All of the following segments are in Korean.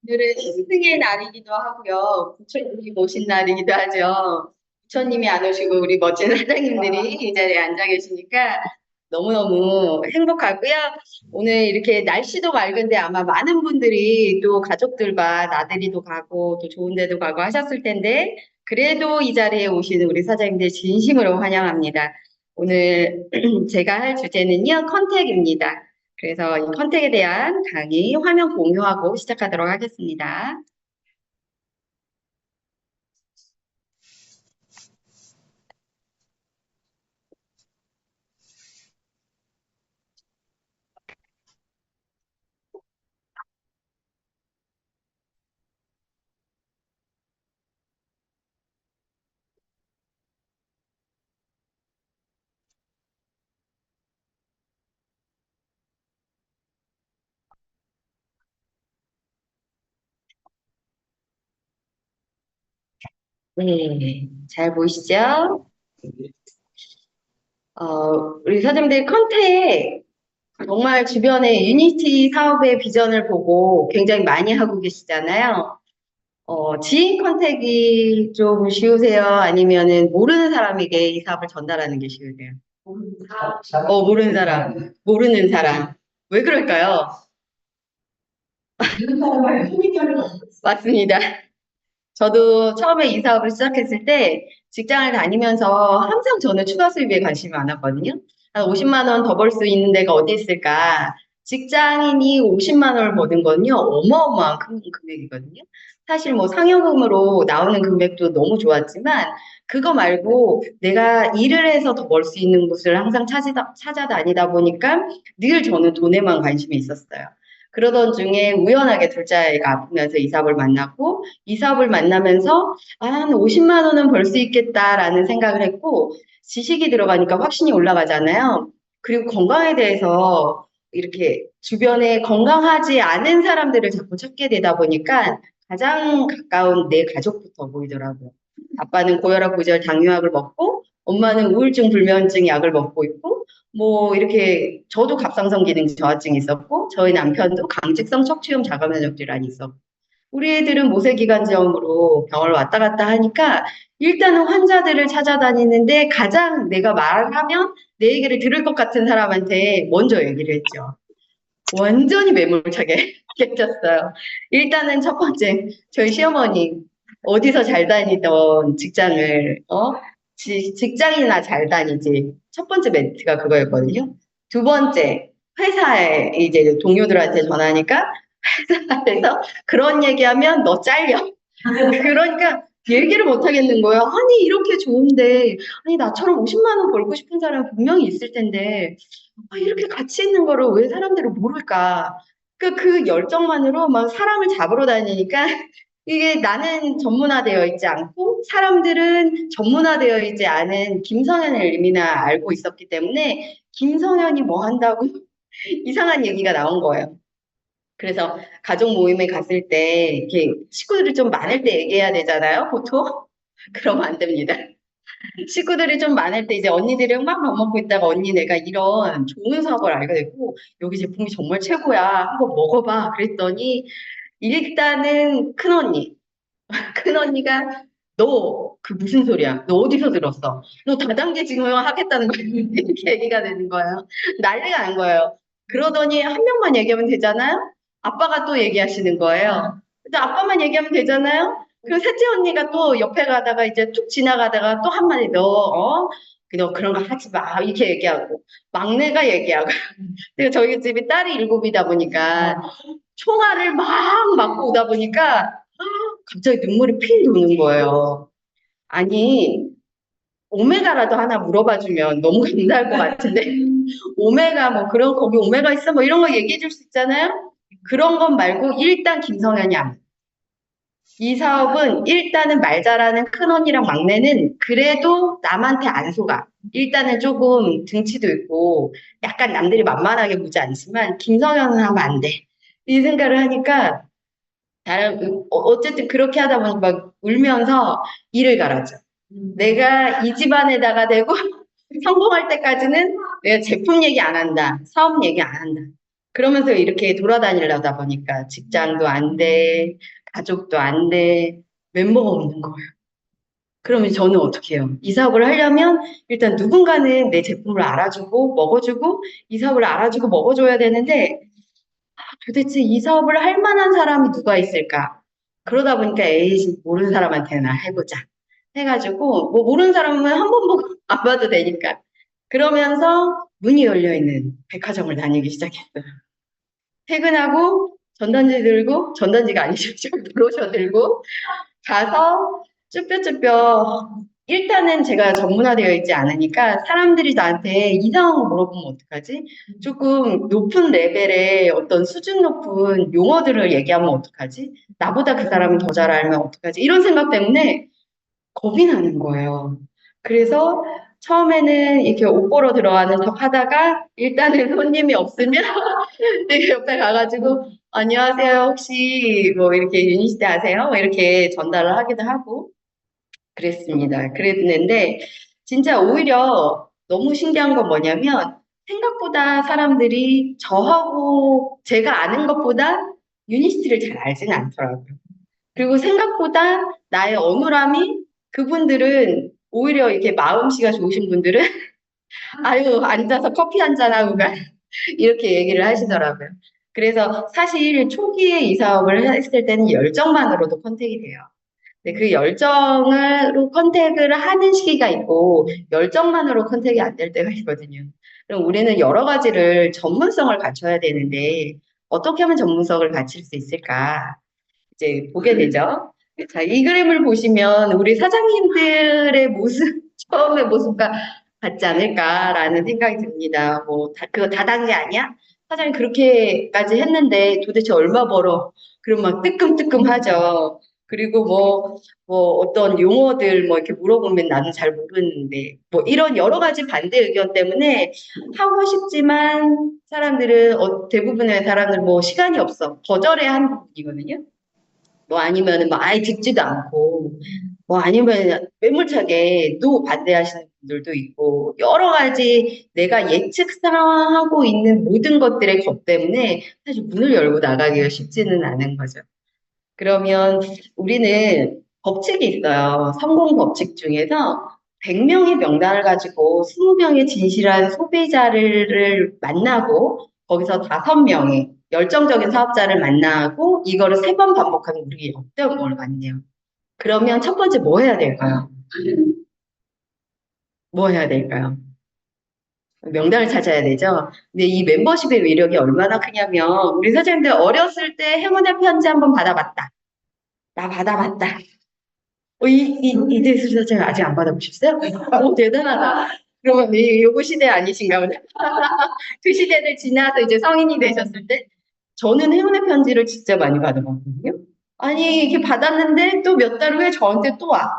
오늘은 스승의 날이기도 하고요. 부처님이 오신 날이기도 하죠. 부처님이 안 오시고 우리 멋진 사장님들이 이 자리에 앉아 계시니까 너무너무 행복하고요. 오늘 이렇게 날씨도 맑은데 아마 많은 분들이 또 가족들과 나들이도 가고 또 좋은 데도 가고 하셨을 텐데 그래도 이 자리에 오시는 우리 사장님들 진심으로 환영합니다. 오늘 제가 할 주제는요, 컨택입니다. 그래서 이 컨택에 대한 강의 화면 공유하고 시작하도록 하겠습니다. 네, 잘 보이시죠? 우리 사장님들 컨택 정말 주변에 유니티 사업의 비전을 보고 굉장히 많이 하고 계시잖아요. 지인 컨택이 좀 쉬우세요? 아니면은 모르는 사람에게 이 사업을 전달하는 게 쉬우세요? 모르는 사람, 모르는 사람. 왜 그럴까요? 맞습니다. 저도 처음에 이 사업을 시작했을 때 직장을 다니면서 항상 저는 추가 수입에 관심이 많았거든요. 한 50만 원 더 벌 수 있는 데가 어디 있을까? 직장인이 50만 원을 버는 건요, 어마어마한 큰 금액이거든요. 사실 뭐 상여금으로 나오는 금액도 너무 좋았지만, 그거 말고 내가 일을 해서 더 벌 수 있는 곳을 항상 찾아다니다 보니까 늘 저는 돈에만 관심이 있었어요. 그러던 중에 우연하게 둘째 아이가 아프면서 이 사업을 만났고, 이 사업을 만나면서 한 50만 원은 벌 수 있겠다라는 생각을 했고 지식이 들어가니까 확신이 올라가잖아요. 그리고 건강에 대해서 이렇게 주변에 건강하지 않은 사람들을 자꾸 찾게 되다 보니까 가장 가까운 내 가족부터 보이더라고요. 아빠는 고혈압, 고지혈, 당뇨약을 먹고 엄마는 우울증, 불면증 약을 먹고 있고 뭐 이렇게 저도 갑상선 기능 저하증이 있었고 저희 남편도 강직성 척추염 자가면역 질환이 있었고 우리 애들은 모세기관지염으로 병원을 왔다 갔다 하니까 일단은 환자들을 찾아다니는데 가장 내가 말을 하면 내 얘기를 들을 것 같은 사람한테 먼저 얘기를 했죠. 완전히 매몰차게 깨졌어요. 일단은 첫 번째, 저희 시어머니 어디서 잘 다니던 직장을 직장이나 잘 다니지. 첫 번째 멘트가 그거였거든요. 두 번째, 회사에 이제 동료들한테 전화하니까 회사에서 그런 얘기하면 너 잘려. 그러니까 얘기를 못 하겠는 거예요. 아니 이렇게 좋은데 아니 나처럼 50만 원 벌고 싶은 사람 분명히 있을 텐데 이렇게 가치 있는 거를 왜 사람들은 모를까? 그 열정만으로 막 사람을 잡으러 다니니까 이게 나는 전문화되어 있지 않고 사람들은 전문화되어 있지 않은 김성현을 이미나 알고 있었기 때문에 김성현이 뭐 한다고 이상한 얘기가 나온 거예요. 그래서 가족 모임에 갔을 때 이렇게 식구들이 좀 많을 때 얘기해야 되잖아요, 보통. 그러면 안 됩니다. 식구들이 좀 많을 때 이제 언니들이랑 막 밥 먹고 있다가 언니 내가 이런 좋은 사업을 알게 되고 여기 제품이 정말 최고야. 한번 먹어봐. 그랬더니 일단은 큰언니. 큰언니가 너 그 무슨 소리야? 너 어디서 들었어? 너 다단계 증명을 하겠다는 거야. 이렇게 얘기가 되는 거예요. 난리가 난 거예요. 그러더니 한 명만 얘기하면 되잖아요? 아빠가 또 얘기하시는 거예요. 근데 아빠만 얘기하면 되잖아요? 그리고 셋째 언니가 또 옆에 가다가 이제 툭 지나가다가 또 한마디 너 그런 거 하지 마. 이렇게 얘기하고. 막내가 얘기하고. 그리고 저희 집이 딸이 7이다 보니까 총알을 막 맞고 오다 보니까 갑자기 눈물이 핑 도는 거예요. 아니, 오메가라도 하나 물어봐 주면 너무 감사할 것 같은데, 오메가 뭐 그런, 거기 오메가 있어? 뭐 이런 거 얘기해 줄 수 있잖아요? 그런 건 말고 일단 김성현이 안. 이 사업은 일단은 말 잘하는 큰언니랑 막내는 그래도 남한테 안 속아. 일단은 조금 등치도 있고 약간 남들이 만만하게 보지 않지만 김성현은 하면 안 돼. 이 생각을 하니까 어쨌든 그렇게 하다 보니 막 울면서 일을 갈아줘. 내가 이 집안에다가 대고 성공할 때까지는 내가 제품 얘기 안 한다. 사업 얘기 안 한다. 그러면서 이렇게 돌아다니려다 보니까 직장도 안 돼, 가족도 안 돼, 멤버가 없는 거예요. 그러면 저는 어떻게 해요? 이 사업을 하려면 일단 누군가는 내 제품을 알아주고 먹어주고 이 사업을 알아주고 먹어줘야 되는데 도대체 이 사업을 할 만한 사람이 누가 있을까? 그러다 보니까 에이, 모르는 사람한테나 해보자. 해가지고, 뭐, 모르는 사람은 한 번 보고 안 봐도 되니까. 그러면서 문이 열려있는 백화점을 다니기 시작했어요. 퇴근하고, 전단지 들고, 전단지가 아니죠. 브로셔 들고, 가서 쭈뼛쭈뼛 일단은 제가 전문화되어 있지 않으니까 사람들이 나한테 이상한 거 물어보면 어떡하지? 조금 높은 레벨의 어떤 수준 높은 용어들을 얘기하면 어떡하지? 나보다 그 사람이 더 잘 알면 어떡하지? 이런 생각 때문에 겁이 나는 거예요. 그래서 처음에는 이렇게 옷 보러 들어가는 척 하다가 일단은 손님이 없으면 되게 옆에 가가지고 안녕하세요 혹시 뭐 이렇게 유니시티 아세요? 뭐 이렇게 전달을 하기도 하고 그랬습니다. 그랬는데 진짜 오히려 너무 신기한 건 뭐냐면 생각보다 사람들이 저하고 제가 아는 것보다 유니시티를 잘 알지는 않더라고요. 그리고 생각보다 나의 어눌함이 그분들은 오히려 이렇게 마음씨가 좋으신 분들은 아유 앉아서 커피 한 잔하고 가 이렇게 얘기를 하시더라고요. 그래서 사실 초기에 이 사업을 했을 때는 열정만으로도 컨택이 돼요. 근데 그 열정으로 컨택을 하는 시기가 있고 열정만으로 컨택이 안 될 때가 있거든요. 그럼 우리는 여러 가지를 전문성을 갖춰야 되는데 어떻게 하면 전문성을 갖출 수 있을까? 이제 보게 되죠. 자, 이 그림을 보시면 우리 사장님들의 모습, 처음의 모습과 같지 않을까라는 생각이 듭니다. 뭐, 그거 다 단 게 아니야? 사장님 그렇게까지 했는데 도대체 얼마 벌어? 그럼 막 뜨끔뜨끔하죠. 그리고 뭐 어떤 용어들 뭐 이렇게 물어보면 나는 잘 모르는데 뭐 이런 여러 가지 반대 의견 때문에 하고 싶지만 사람들은 대부분의 사람들은 뭐 시간이 없어 거절해야 하는 부분이거든요. 뭐 아니면은 뭐 아예 듣지도 않고 뭐 아니면 매몰차게 또 반대하시는 분들도 있고 여러 가지 내가 예측상하고 있는 모든 것들의 겁 때문에 사실 문을 열고 나가기가 쉽지는 않은 거죠. 그러면 우리는 법칙이 있어요. 성공 법칙 중에서 100명의 명단을 가지고 20명의 진실한 소비자를 만나고 거기서 5명의 열정적인 사업자를 만나고 이거를 3번 반복하는 우리 역대업을 많네요. 그러면 첫 번째 뭐 해야 될까요? 뭐 해야 될까요? 명단을 찾아야 되죠. 근데 이 멤버십의 위력이 얼마나 크냐면 우리 사장님들 어렸을 때 행운의 편지 한번 받아봤다. 나 받아봤다. 이대수 사장 아직 안 받아보셨어요? 오, 대단하다. 그러면 요거 시대 아니신가 보다. 그 시대를 지나서 이제 성인이 되셨을 때, 저는 행운의 편지를 진짜 많이 받아봤거든요. 아니, 이게 받았는데 또 몇 달 후에 저한테 또 와.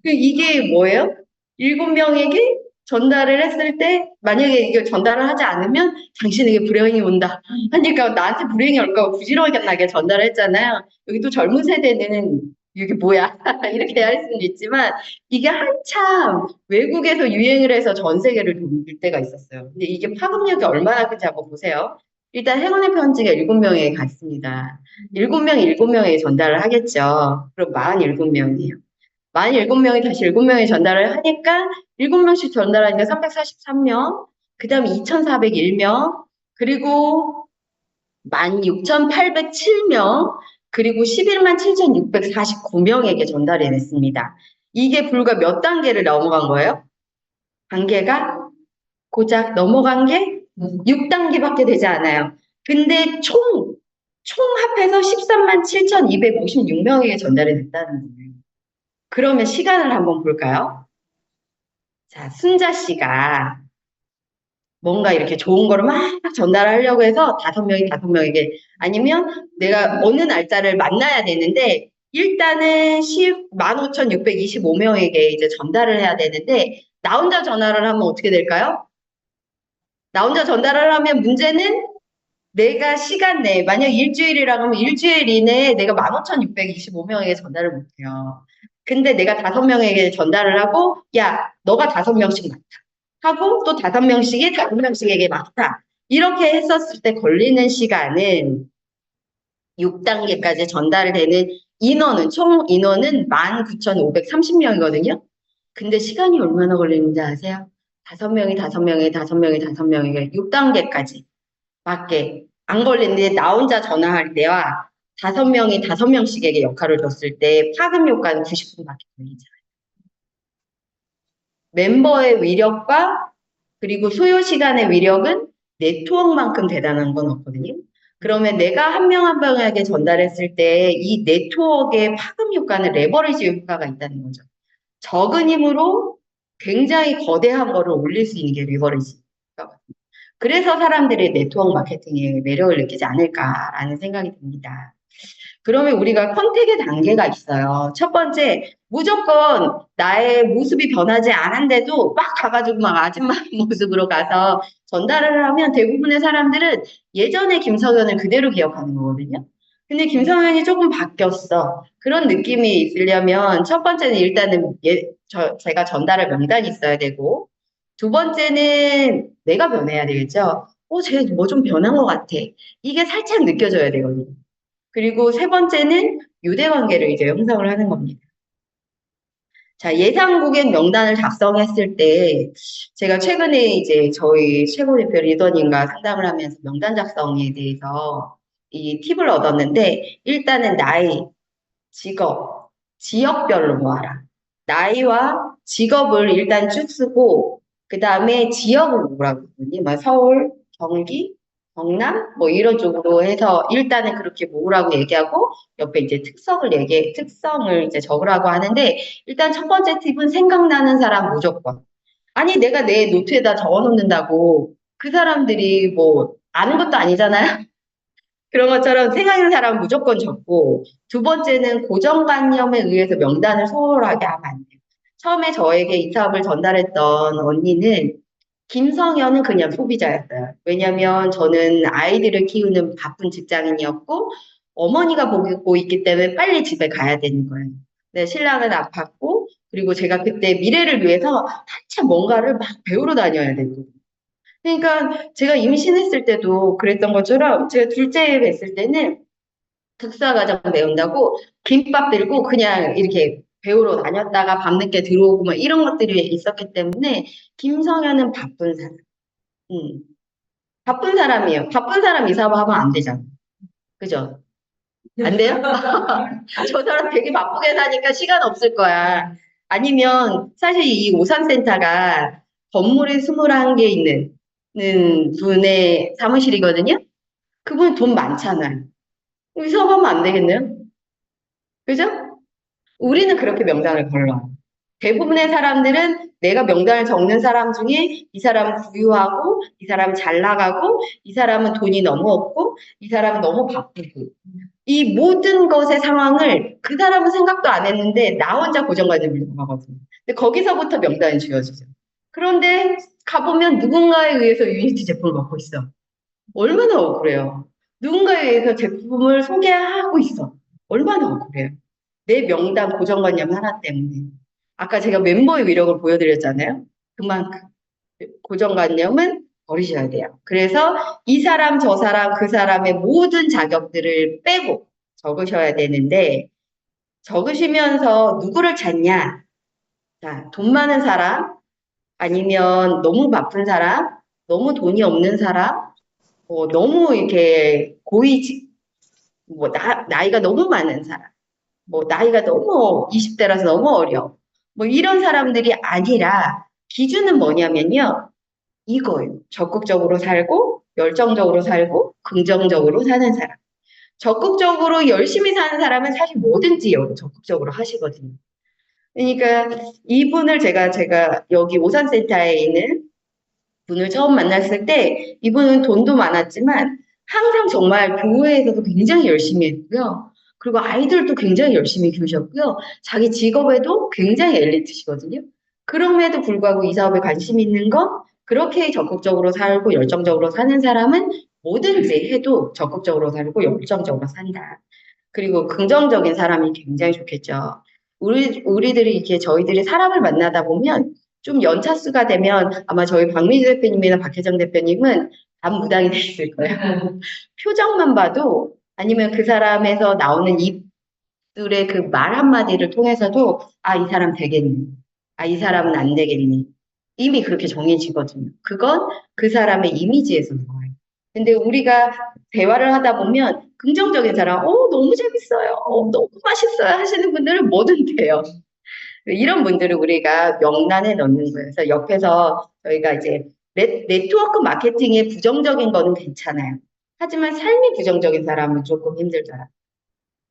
이게 뭐예요? 7명에게 전달을 했을 때, 만약에 이걸 전달을 하지 않으면 당신에게 불행이 온다. 하니까 나한테 불행이 올까 봐 부지런하게 전달을 했잖아요. 여기 또 젊은 세대는 이게 뭐야? 이렇게 할 수는 있지만 이게 한참 외국에서 유행을 해서 전 세계를 돌릴 때가 있었어요. 근데 이게 파급력이 얼마나 큰지 한번 보세요. 일단 행운의 편지가 7명에게 갔습니다. 7명, 7명에게 전달을 하겠죠. 그럼 47명이에요. 47명이 다시 7명에 전달을 하니까 7명씩 전달하니까 343명, 그 다음에 2,401명, 그리고 16,807명, 그리고 11만 7,649명에게 전달이 됐습니다. 이게 불과 몇 단계를 넘어간 거예요? 단계가 고작 넘어간 게 6단계밖에 되지 않아요. 근데 총 합해서 13만 7,256명에게 전달이 됐다는 거예요. 그러면 시간을 한번 볼까요? 자, 순자 씨가 뭔가 이렇게 좋은 거를 막 전달하려고 해서 5명이 5명에게 아니면 내가 어느 날짜를 만나야 되는데 일단은 15,625명에게 이제 전달을 해야 되는데 나 혼자 전화를 하면 어떻게 될까요? 나 혼자 전달을 하면 문제는 내가 시간 내에 만약 일주일이라고 하면 일주일 이내에 내가 15,625명에게 전달을 못해요. 근데 내가 5명에게 전달을 하고 야 너가 5명씩 맡아 하고 또 5명씩이 5명씩에게 맡아 이렇게 했었을 때 걸리는 시간은 6단계까지 전달되는 인원은, 총 인원은 19,530명이거든요. 근데 시간이 얼마나 걸리는지 아세요? 5명이 5명이 5명이 5명이 6단계까지 밖에 안 걸리는데 나 혼자 전화할 때와 5명이 5명씩에게 역할을 줬을 때 파급 효과는 90분밖에 걸리지 않아요. 멤버의 위력과 그리고 소요 시간의 위력은 네트워크만큼 대단한 건 없거든요. 그러면 내가 한 명 한 명에게 전달했을 때 이 네트워크의 파급 효과는 레버리지 효과가 있다는 거죠. 적은 힘으로 굉장히 거대한 거를 올릴 수 있는 게 레버리지 효과거든요. 그래서 사람들이 네트워크 마케팅에 매력을 느끼지 않을까라는 생각이 듭니다. 그러면 우리가 컨택의 단계가 있어요. 첫 번째, 무조건 나의 모습이 변하지 않은데도 막 가가지고 막 아줌마 모습으로 가서 전달을 하면 대부분의 사람들은 예전의 김성현을 그대로 기억하는 거거든요. 근데 김성현이 조금 바뀌었어. 그런 느낌이 있으려면 첫 번째는 일단은 제가 전달할 명단이 있어야 되고, 두 번째는 내가 변해야 되겠죠. 쟤 뭐 좀 변한 것 같아. 이게 살짝 느껴져야 되거든요. 그리고 세 번째는 유대 관계를 이제 형성을 하는 겁니다. 자, 예상 고객 명단을 작성했을 때 제가 최근에 이제 저희 최고 대표 리더님과 상담을 하면서 명단 작성에 대해서 이 팁을 얻었는데 일단은 나이, 직업, 지역별로 모아라. 나이와 직업을 일단 쭉 쓰고 그 다음에 지역을 모으라거든요. 막 서울, 경기, 경남 뭐 이런 쪽으로 해서 일단은 그렇게 모으라고 얘기하고 옆에 이제 특성을 이제 적으라고 하는데 일단 첫 번째 팁은 생각나는 사람 무조건. 아니 내가 내 노트에다 적어 놓는다고 그 사람들이 뭐 아는 것도 아니잖아요. 그런 것처럼 생각하는 사람은 무조건 적고 두 번째는 고정관념에 의해서 명단을 소홀하게 하면 안 돼요. 처음에 저에게 이 사업을 전달했던 언니는 김성현은 그냥 소비자였어요. 왜냐하면 저는 아이들을 키우는 바쁜 직장인이었고 어머니가 보고 있기 때문에 빨리 집에 가야 되는 거예요. 네, 신랑은 아팠고 그리고 제가 그때 미래를 위해서 한참 뭔가를 막 배우러 다녀야 되거든요. 그러니까 제가 임신했을 때도 그랬던 것처럼 제가 둘째 뵀을 때는 특사과정 배운다고 김밥 들고 그냥 이렇게 배우러 다녔다가 밤늦게 들어오고 막 이런 것들이 있었기 때문에 김성현은 바쁜 사람. 음, 바쁜 사람이에요. 바쁜 사람 이 사업 하면 안 되잖아. 그죠? 안 돼요? 저 사람 되게 바쁘게 사니까 시간 없을 거야. 아니면 사실 이 오산센터가 건물이 21개 있는 분의 사무실이거든요. 그분 돈 많잖아요. 이 사업하면 안 되겠네요. 그죠? 우리는 그렇게 명단을 걸러. 대부분의 사람들은 내가 명단을 적는 사람 중에 이 사람은 부유하고, 이 사람은 잘 나가고, 이 사람은 돈이 너무 없고, 이 사람은 너무 바쁘고. 이 모든 것의 상황을 그 사람은 생각도 안 했는데 나 혼자 고정관념을 정하거든요. 근데 거기서부터 명단이 지어지죠. 그런데 가보면 누군가에 의해서 유니티 제품을 먹고 있어. 얼마나 억울해요. 누군가에 의해서 제품을 소개하고 있어. 얼마나 억울해요. 내 명단 고정관념 하나 때문에. 아까 제가 멤버의 위력을 보여드렸잖아요. 그만큼 고정관념은 버리셔야 돼요. 그래서 이 사람, 저 사람, 그 사람의 모든 자격들을 빼고 적으셔야 되는데 적으시면서 누구를 찾냐? 자, 돈 많은 사람, 아니면 너무 바쁜 사람, 너무 돈이 없는 사람, 너무 이렇게 고위직, 나이가 너무 많은 사람, 나이가 너무 20대라서 너무 어려. 이런 사람들이 아니라 기준은 뭐냐면요. 이거예요. 적극적으로 살고, 열정적으로 살고, 긍정적으로 사는 사람. 적극적으로 열심히 사는 사람은 사실 뭐든지 적극적으로 하시거든요. 그러니까 이분을 제가 여기 오산센터에 있는 분을 처음 만났을 때 이분은 돈도 많았지만 항상 정말 교회에서도 굉장히 열심히 했고요. 그리고 아이들도 굉장히 열심히 키우셨고요. 자기 직업에도 굉장히 엘리트시거든요. 그럼에도 불구하고 이 사업에 관심 있는 건 그렇게 적극적으로 살고 열정적으로 사는 사람은 뭐든지 해도 적극적으로 살고 열정적으로 산다. 그리고 긍정적인 사람이 굉장히 좋겠죠. 우리들이 이렇게 저희들이 사람을 만나다 보면 좀 연차수가 되면 아마 저희 박민주 대표님이나 박혜정 대표님은 무당이 돼 있을 거예요. 표정만 봐도 아니면 그 사람에서 나오는 입술의 그 말 한마디를 통해서도 아, 이 사람 되겠니? 아, 이 사람은 안 되겠니? 이미 그렇게 정해지거든요. 그건 그 사람의 이미지에서 나와요. 근데 우리가 대화를 하다 보면 긍정적인 사람, 너무 재밌어요. 너무 맛있어요. 하시는 분들은 뭐든 돼요. 이런 분들을 우리가 명단에 넣는 거예요. 그래서 옆에서 저희가 이제 네트워크 마케팅에 부정적인 거는 괜찮아요. 하지만 삶이 부정적인 사람은 조금 힘들더라.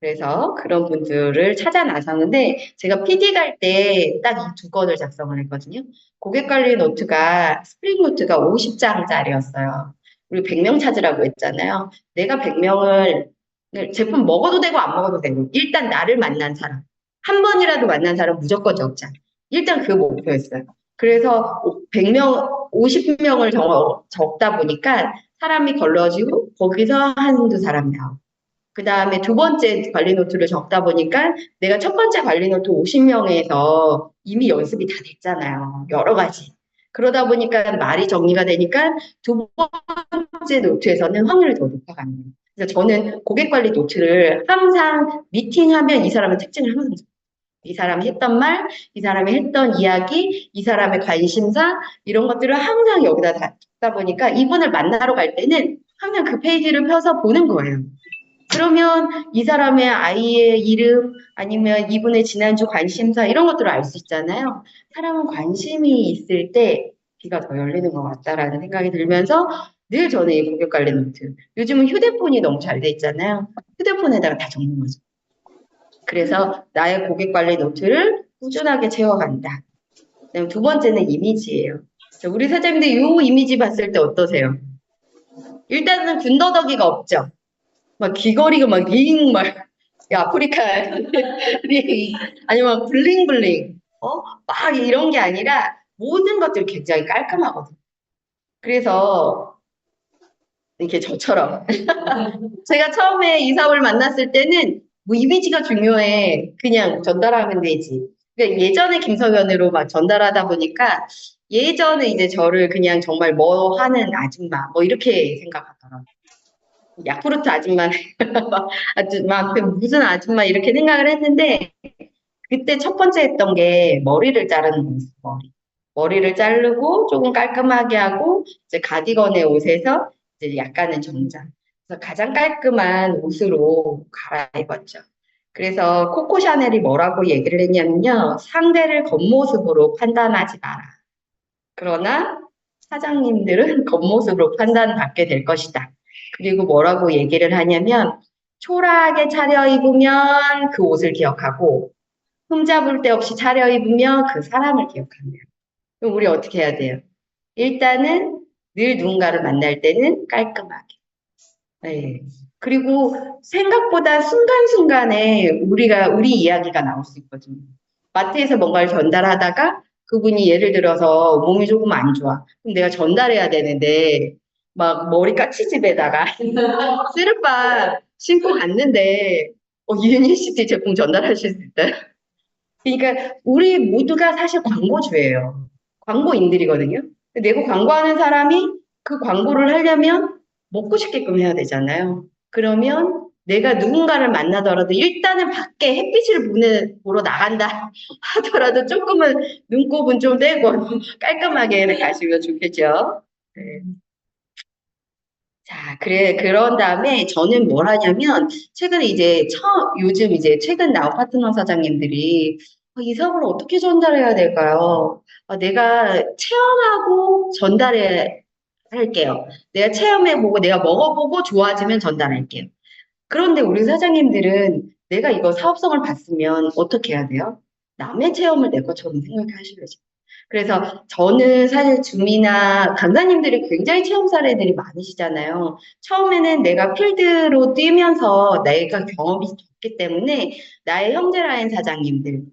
그래서 그런 분들을 찾아 나섰는데 제가 PD 갈 때 딱 이 두 건을 작성을 했거든요. 고객관리 노트가 스프링 노트가 50장짜리였어요. 우리 100명 찾으라고 했잖아요. 내가 100명을 제품 먹어도 되고 안 먹어도 되고 일단 나를 만난 사람 한 번이라도 만난 사람 무조건 적자. 일단 그 목표였어요. 그래서 100명, 50명을 적다 보니까 사람이 걸러지고 거기서 한두 사람 나오고 그 다음에 두 번째 관리 노트를 적다 보니까 내가 첫 번째 관리 노트 50명에서 이미 연습이 다 됐잖아요. 여러 가지. 그러다 보니까 말이 정리가 되니까 두 번째 노트에서는 확률이 더 높아가는 거예요. 그래서 저는 고객 관리 노트를 항상 미팅하면 이 사람의 특징을 항상 이 사람이 했던 말, 이 사람이 했던 이야기, 이 사람의 관심사 이런 것들을 항상 여기다 다 적다 보니까 이분을 만나러 갈 때는 항상 그 페이지를 펴서 보는 거예요. 그러면 이 사람의 아이의 이름 아니면 이분의 지난주 관심사 이런 것들을 알 수 있잖아요. 사람은 관심이 있을 때 귀가 더 열리는 것 같다라는 생각이 들면서 늘 저는 이 고객 관리 노트. 요즘은 휴대폰이 너무 잘 돼 있잖아요. 휴대폰에다가 다 적는 거죠. 그래서 나의 고객 관리 노트를 꾸준하게 채워간다. 그다음 두 번째는 이미지예요. 우리 사장님들 이 이미지 봤을 때 어떠세요? 일단은 군더더기가 없죠. 막 귀걸이가 막 링, 막, 아프리카 링, 아니면 블링블링, 막 이런 게 아니라 모든 것들이 굉장히 깔끔하거든요. 그래서 이렇게 저처럼 제가 처음에 이사를 만났을 때는 뭐 이미지가 중요해. 그냥 전달하면 되지. 그러니까 예전에 김서연으로 막 전달하다 보니까 예전에 이제 저를 그냥 정말 뭐 하는 아줌마, 뭐 이렇게 생각하더라고요. 야쿠르트 아줌마, 아줌마, 무슨 아줌마 이렇게 생각을 했는데 그때 첫 번째 했던 게 머리를 자르는 거였어요. 머리를 자르고 조금 깔끔하게 하고 이제 가디건의 옷에서 이제 약간은 정장. 그래서 가장 깔끔한 옷으로 갈아입었죠. 그래서 코코 샤넬이 뭐라고 얘기를 했냐면요. 상대를 겉모습으로 판단하지 마라. 그러나 사장님들은 겉모습으로 판단받게 될 것이다. 그리고 뭐라고 얘기를 하냐면 초라하게 차려입으면 그 옷을 기억하고 흠잡을 데 없이 차려입으면 그 사람을 기억한다. 그럼 우리 어떻게 해야 돼요? 일단은 늘 누군가를 만날 때는 깔끔하게. 네. 그리고 생각보다 순간순간에 우리 이야기가 나올 수 있거든요. 마트에서 뭔가를 전달하다가 그분이 예를 들어서 몸이 조금 안 좋아. 그럼 내가 전달해야 되는데 막 머리 까치집에다가 쓰르빠 신고 갔는데 유니시티 제품 전달하실 수 있어요? 그러니까 우리 모두가 사실 광고주예요. 광고인들이거든요. 내고 광고하는 사람이 그 광고를 하려면 먹고 싶게끔 해야 되잖아요. 그러면 내가 누군가를 만나더라도 일단은 밖에 햇빛을 보러 나간다 하더라도 조금은 눈곱은 좀 떼고 깔끔하게 가시면 좋겠죠. 네. 자, 그런 다음에 저는 뭘 하냐면, 최근에 이제, 요즘 이제 최근 나온 파트너 사장님들이, 이 사업을 어떻게 전달해야 될까요? 내가 체험하고 전달해 할게요. 내가 체험해보고, 내가 먹어보고 좋아지면 전달할게요. 그런데 우리 사장님들은 내가 이거 사업성을 봤으면 어떻게 해야 돼요? 남의 체험을 내 것처럼 생각하셔야죠. 그래서 저는 사실 주미나 강사님들이 굉장히 체험 사례들이 많으시잖아요. 처음에는 내가 필드로 뛰면서 내가 경험이 적기 때문에 나의 형제라인 사장님들,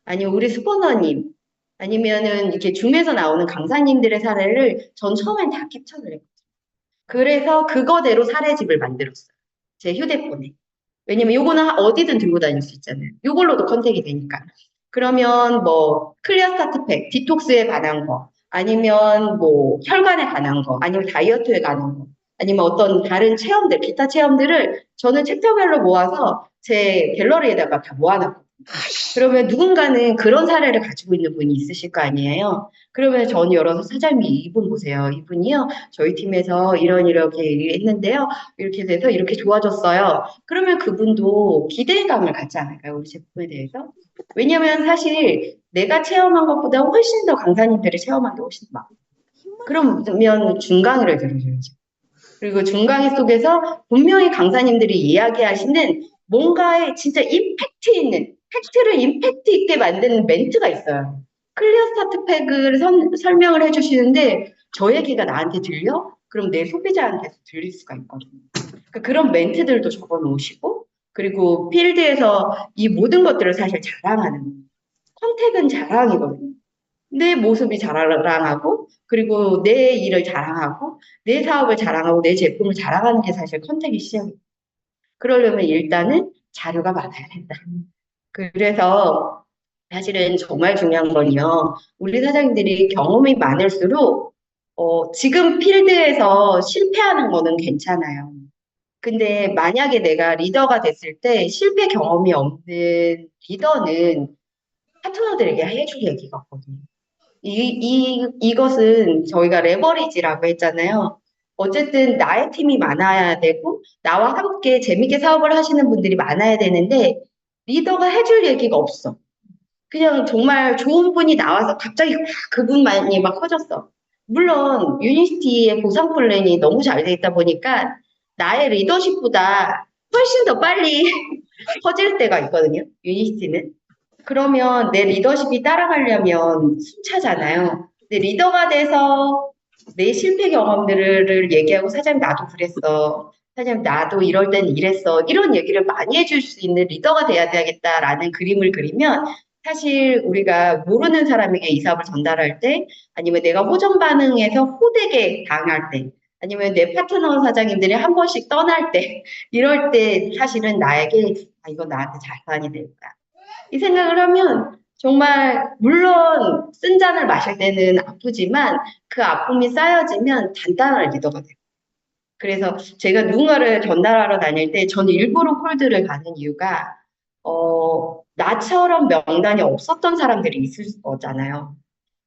아니면 우리 스포너님, 아니면은 이렇게 줌에서 나오는 강사님들의 사례를 전 처음엔 다 캡처를 했거든요. 그래서 그거대로 사례집을 만들었어요. 제 휴대폰에. 왜냐면 요거는 어디든 들고 다닐 수 있잖아요. 요걸로도 컨택이 되니까. 그러면 뭐 클리어 스타트 팩, 디톡스에 관한 거, 아니면 뭐 혈관에 관한 거, 아니면 다이어트에 관한 거, 아니면 어떤 다른 체험들, 기타 체험들을 저는 챕터별로 모아서 제 갤러리에다가 다 모아놨거든요. 그러면 누군가는 그런 사례를 가지고 있는 분이 있으실 거 아니에요. 그러면 저는 열어서 사장님 이분 보세요. 이분이요. 저희 팀에서 이렇게 했는데요. 이렇게 돼서 이렇게 좋아졌어요. 그러면 그분도 기대감을 갖지 않을까요? 우리 제품에 대해서? 왜냐면 사실 내가 체험한 것보다 훨씬 더 강사님들이 체험한 게 훨씬 많아. 그러면 중강의를 들으셔야죠. 그리고 중강의 속에서 분명히 강사님들이 이야기하시는 뭔가에 진짜 임팩트 있는, 팩트를 임팩트 있게 만드는 멘트가 있어요. 클리어 스타트 팩을 설명을 해주시는데 저 얘기가 나한테 들려? 그럼 내 소비자한테도 들릴 수가 있거든요. 그러니까 그런 멘트들도 적어 놓으시고, 그리고 필드에서 이 모든 것들을 사실 자랑하는 거예요. 컨택은 자랑이거든요. 내 모습이 자랑하고, 그리고 내 일을 자랑하고, 내 사업을 자랑하고, 내 제품을 자랑하는 게 사실 컨택의 시작이에요. 그러려면 일단은 자료가 많아야 된다. 그래서 사실은 정말 중요한 건요. 우리 사장님들이 경험이 많을수록, 지금 필드에서 실패하는 거는 괜찮아요. 근데 만약에 내가 리더가 됐을 때 실패 경험이 없는 리더는 파트너들에게 해줄 얘기가 없거든요. 이것은 저희가 레버리지라고 했잖아요. 어쨌든 나의 팀이 많아야 되고, 나와 함께 재밌게 사업을 하시는 분들이 많아야 되는데, 리더가 해줄 얘기가 없어. 그냥 정말 좋은 분이 나와서 갑자기 확 그분만이 막 커졌어. 물론, 유니스티의 보상 플랜이 너무 잘 돼 있다 보니까, 나의 리더십보다 훨씬 더 빨리 커질 때가 있거든요, 유니스티는. 그러면 내 리더십이 따라가려면 순차잖아요. 근데 리더가 돼서 내 실패 경험들을 얘기하고 사장님 나도 그랬어. 사장님 나도 이럴 땐 이랬어. 이런 얘기를 많이 해줄 수 있는 리더가 돼야 되겠다라는 그림을 그리면 사실 우리가 모르는 사람에게 이 사업을 전달할 때 아니면 내가 호전 반응에서 호되게 당할 때 아니면 내 파트너 사장님들이 한 번씩 떠날 때 이럴 때 사실은 나에게 이거 나한테 자산이 될 거야. 이 생각을 하면 정말 물론 쓴 잔을 마실 때는 아프지만 그 아픔이 쌓여지면 단단한 리더가 돼요. 그래서 제가 누군가를 전달하러 다닐 때 저는 일부러 콜드를 가는 이유가 나처럼 명단이 없었던 사람들이 있을 거잖아요.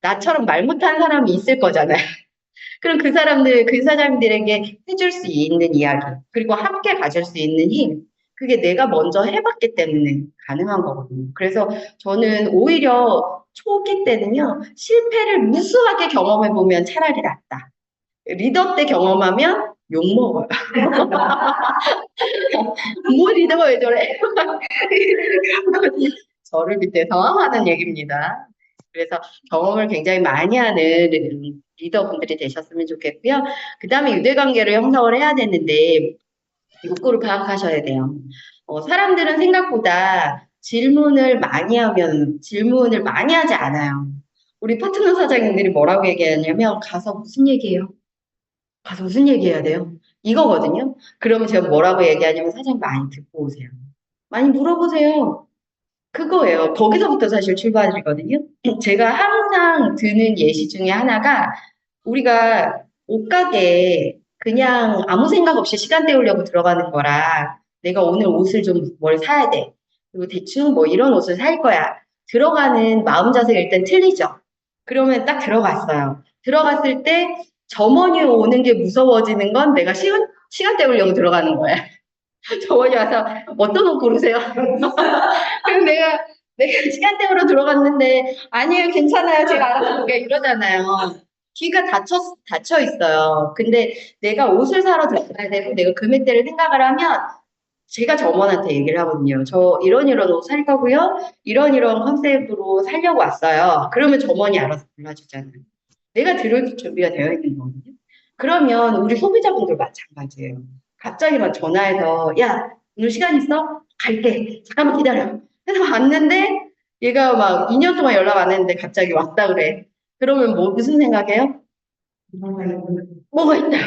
나처럼 말 못한 사람이 있을 거잖아요. 그럼 그 사람들, 그 사장님들에게 해줄 수 있는 이야기, 그리고 함께 가질 수 있는 힘, 그게 내가 먼저 해봤기 때문에 가능한 거거든요. 그래서 저는 오히려 초기 때는요, 실패를 무수하게 경험해보면 차라리 낫다. 리더 때 경험하면 욕먹어요. 뭐 리더가 왜 저래? 저를 밑에서 하는 얘기입니다. 그래서 경험을 굉장히 많이 하는 리더분들이 되셨으면 좋겠고요. 그 다음에 유대관계를 형성을 해야 되는데 욕구를 파악하셔야 돼요. 사람들은 생각보다 질문을 많이 하면 질문을 많이 하지 않아요. 우리 파트너 사장님들이 뭐라고 얘기하냐면 가서 무슨 얘기해요? 가서 무슨 얘기해야 돼요? 이거거든요. 그러면 제가 뭐라고 얘기하냐면 사장님 많이 듣고 오세요. 많이 물어보세요. 그거예요. 거기서부터 사실 출발이거든요. 제가 항상 드는 예시 중에 하나가 우리가 옷가게에 그냥 아무 생각 없이 시간 때우려고 들어가는 거라 내가 오늘 옷을 좀 뭘 사야 돼. 그리고 대충 뭐 이런 옷을 살 거야. 들어가는 마음 자세가 일단 틀리죠. 그러면 딱 들어갔어요. 들어갔을 때 점원이 오는 게 무서워지는 건 내가 시간 때우려고 들어가는 거야. 점원이 와서 어떤 옷 고르세요? 그럼 내가 시간대로 들어갔는데, 아니에요, 괜찮아요. 제가 알아서 볼게. 이러잖아요. 귀가 닫혀 있어요. 근데 내가 옷을 사러 들어가야 되고, 내가 금액대를 생각을 하면, 제가 점원한테 얘기를 하거든요. 저 이런 옷 살 거고요. 이런 컨셉으로 살려고 왔어요. 그러면 점원이 알아서 골라주잖아요. 내가 들을 준비가 되어 있는 거거든요. 그러면 우리 소비자분들 마찬가지예요. 갑자기 막 전화해서, 야, 오늘 시간 있어? 갈게. 잠깐만 기다려. 해서 왔는데 얘가 막 2년 동안 연락 안 했는데 갑자기 왔다 그래. 그러면 뭐 무슨 생각해요? 뭐가 있다.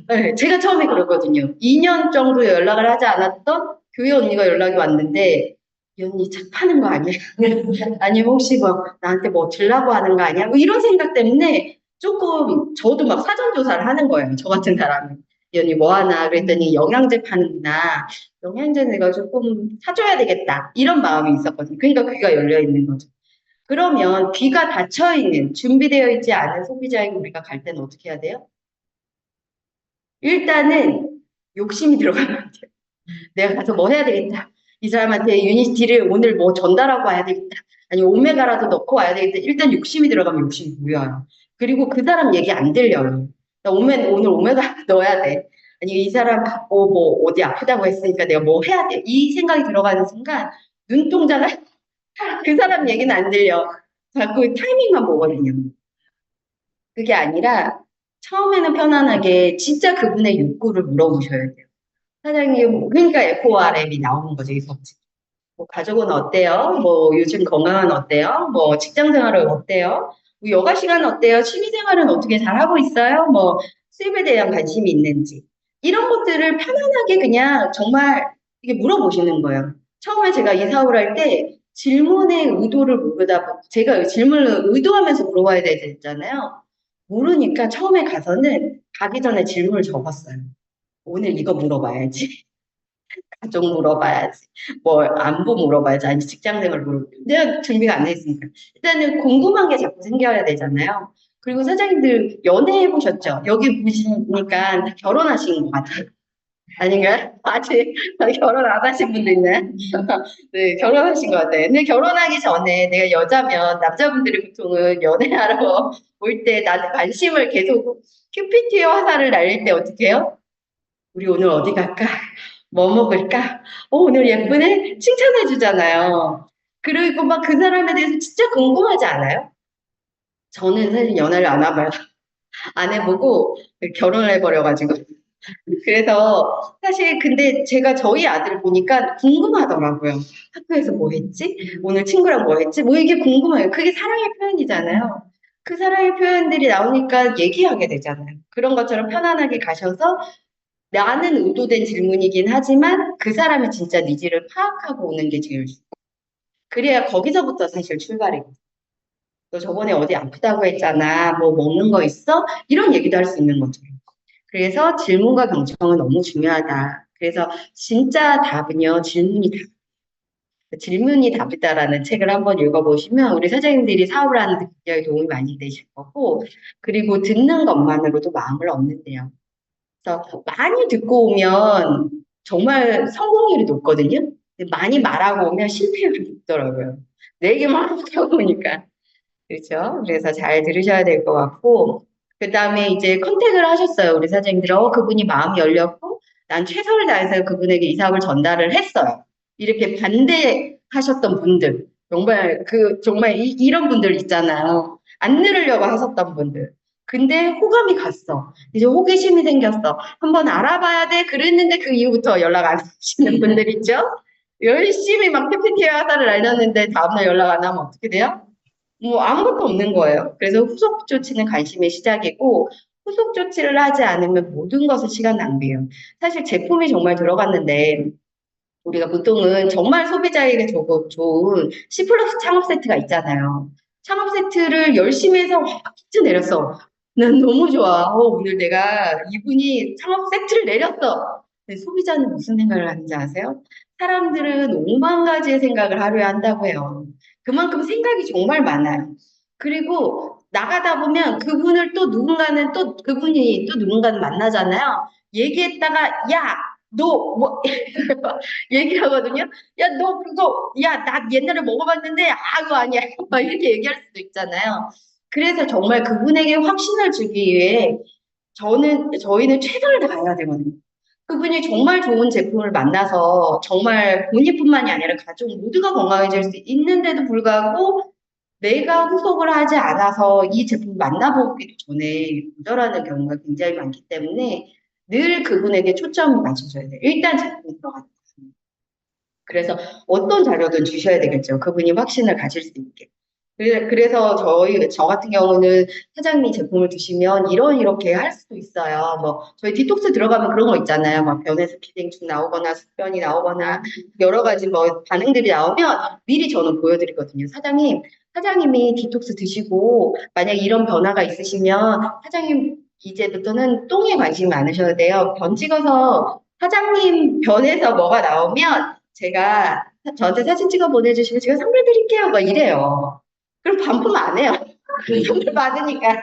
네, 제가 처음에 그랬거든요. 2년 정도 연락을 하지 않았던 교회 언니가 연락이 왔는데 이 언니 차 파는 거 아니야? 아니면 혹시 뭐 나한테 뭐 주려고 하는 거 아니야? 뭐 이런 생각 때문에 조금 저도 막 사전 조사를 하는 거예요. 저 같은 사람은. 이 언니 뭐 하나 그랬더니 영양제 파는구나. 영양제 내가 조금 사줘야 되겠다. 이런 마음이 있었거든요. 그러니까 귀가 열려 있는 거죠. 그러면 귀가 닫혀 있는 준비되어 있지 않은 소비자에게 우리가 갈 때는 어떻게 해야 돼요? 일단은 욕심이 들어가면 안 돼요. 내가 가서 뭐 해야 되겠다. 이 사람한테 유니티를 오늘 뭐 전달하고 와야 되겠다. 아니 오메가라도 넣고 와야 되겠다. 일단 욕심이 들어가면 욕심이 보여요. 그리고 그 사람 얘기 안 들려요. 나 오늘 오메가 넣어야 돼. 아니 이 사람 뭐 어디 아프다고 했으니까 내가 뭐 해야 돼. 이 생각이 들어가는 순간 눈동자가 그 사람 얘기는 안 들려. 자꾸 타이밍만 보거든요. 그게 아니라 처음에는 편안하게 진짜 그분의 욕구를 물어보셔야 돼요. 사장님, 그러니까 FORM이 나오는 거죠, 이 법칙. 뭐 가족은 어때요? 뭐 요즘 건강은 어때요? 뭐 직장 생활은 어때요? 뭐 여가 시간 어때요? 취미 생활은 어떻게 잘하고 있어요? 뭐 수입에 대한 관심이 있는지. 이런 것들을 편안하게 그냥 정말 이게 물어보시는 거예요. 처음에 제가 이 사업을 할 때 질문의 의도를 모르다, 제가 질문을 의도하면서 물어봐야 되잖아요. 모르니까 처음에 가서는 가기 전에 질문을 적었어요. 오늘 이거 물어봐야지. 가족 물어봐야지. 뭐 안부 물어봐야지. 아니 직장생활 물어봐야지. 내가 준비가 안 돼 있으니까. 일단은 궁금한 게 자꾸 생겨야 되잖아요. 그리고 사장님들 연애해 보셨죠? 여기 보시니까 다 결혼하신 것 같아요. 아닌가요? 아직 결혼 안 하신 분도 있나요? 네, 결혼하신 것 같아요. 근데 결혼하기 전에 내가 여자면 남자분들이 보통은 연애하러 올 때 나한테 관심을 계속 큐피트의 화살을 날릴 때 어떻게 해요? 우리 오늘 어디 갈까? 뭐 먹을까? 오늘 예쁘네? 칭찬해 주잖아요. 그리고 막 그 사람에 대해서 진짜 궁금하지 않아요? 저는 사실 연애를 안 해봐요. 안 해보고 결혼을 해버려가지고. 그래서 사실 근데 제가 저희 아들을 보니까 궁금하더라고요. 학교에서 뭐 했지? 오늘 친구랑 뭐 했지? 뭐 이게 궁금해요. 그게 사랑의 표현이잖아요. 그 사랑의 표현들이 나오니까 얘기하게 되잖아요. 그런 것처럼 편안하게 가셔서 나는 의도된 질문이긴 하지만 그 사람의 진짜 니즈를 파악하고 오는 게 제일 중요해요. 그래야 거기서부터 사실 출발이거든요. 너 저번에 어디 아프다고 했잖아. 뭐 먹는 거 있어? 이런 얘기도 할 수 있는 거죠. 그래서 질문과 경청은 너무 중요하다. 그래서 진짜 답은요, 질문이 답. 질문이 답이다라는 책을 한번 읽어보시면 우리 사장님들이 사업을 하는 데 굉장히 도움이 많이 되실 거고, 그리고 듣는 것만으로도 마음을 얻는데요. 그래서 많이 듣고 오면 정말 성공률이 높거든요. 근데 많이 말하고 오면 실패율이 높더라고요. 내 얘기만 하고 오니까. 그렇죠? 그래서 잘 들으셔야 될 것 같고, 그 다음에 이제 컨택을 하셨어요. 우리 사장님들. 그분이 마음이 열렸고, 난 최선을 다해서 그분에게 이 사업을 전달을 했어요. 이렇게 반대하셨던 분들. 정말, 정말 이런 분들 있잖아요. 안 들으려고 하셨던 분들. 근데 호감이 갔어. 이제 호기심이 생겼어. 한번 알아봐야 돼. 그랬는데 그 이후부터 연락 안 하시는 분들 있죠? 열심히 막 PPT 화살을 날렸는데 다음날 연락 안 하면 어떻게 돼요? 뭐 아무것도 없는 거예요. 그래서 후속 조치는 관심의 시작이고 후속 조치를 하지 않으면 모든 것은 시간 낭비예요. 사실 제품이 정말 들어갔는데 우리가 보통은 정말 소비자에게 좋은 C 플러스 창업 세트가 있잖아요. 창업 세트를 열심히 해서 퀴즈 내렸어. 난 너무 좋아. 오늘 내가 이분이 창업 세트를 내렸어. 근데 소비자는 무슨 생각을 하는지 아세요? 사람들은 5만 가지의 생각을 하루에 한다고 해요. 그만큼 생각이 정말 많아요. 그리고 나가다 보면 그분을 또 누군가는 또 그분이 또 누군가는 만나잖아요. 얘기했다가 야, 너 뭐 얘기를 하거든요. 야, 너 그거, 야, 나 옛날에 먹어봤는데, 그거 아니야. 막 이렇게 얘기할 수도 있잖아요. 그래서 정말 그분에게 확신을 주기 위해 저희는 최선을 다해야 되거든요. 그분이 정말 좋은 제품을 만나서 정말 본인뿐만이 아니라 가족 모두가 건강해질 수 있는데도 불구하고 내가 후속을 하지 않아서 이 제품을 만나보기도 전에 거절하는 경우가 굉장히 많기 때문에 늘 그분에게 초점을 맞춰줘야 돼요. 일단 제품이 들어갔다. 그래서 어떤 자료든 주셔야 되겠죠. 그분이 확신을 가질 수 있게. 그래서 저 같은 경우는 사장님이 제품을 드시면 이렇게 할 수도 있어요. 뭐, 저희 디톡스 들어가면 그런 거 있잖아요. 막 변에서 비대증 나오거나 숙변이 나오거나 여러 가지 뭐 반응들이 나오면 미리 저는 보여드리거든요. 사장님이 디톡스 드시고 만약에 이런 변화가 있으시면 사장님 이제부터는 똥에 관심이 많으셔야 돼요. 변 찍어서 사장님 변에서 뭐가 나오면 저한테 사진 찍어 보내주시면 제가 선물 드릴게요. 막 이래요. 그럼 반품 안 해요. 선물 받으니까.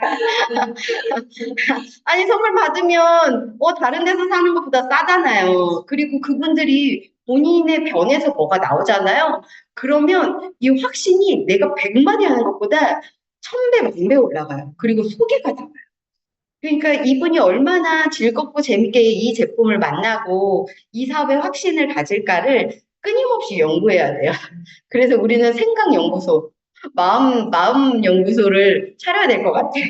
아니, 선물 받으면, 다른 데서 사는 것보다 싸잖아요. 그리고 그분들이 본인의 변에서 뭐가 나오잖아요. 그러면 이 확신이 내가 100마디 하는 것보다 1000배, 1000배 올라가요. 그리고 소개가 나와요. 그러니까 이분이 얼마나 즐겁고 재밌게 이 제품을 만나고 이 사업에 확신을 가질까를 끊임없이 연구해야 돼요. 그래서 우리는 생각연구소, 마음 연구소를 차려야 될 것 같아요.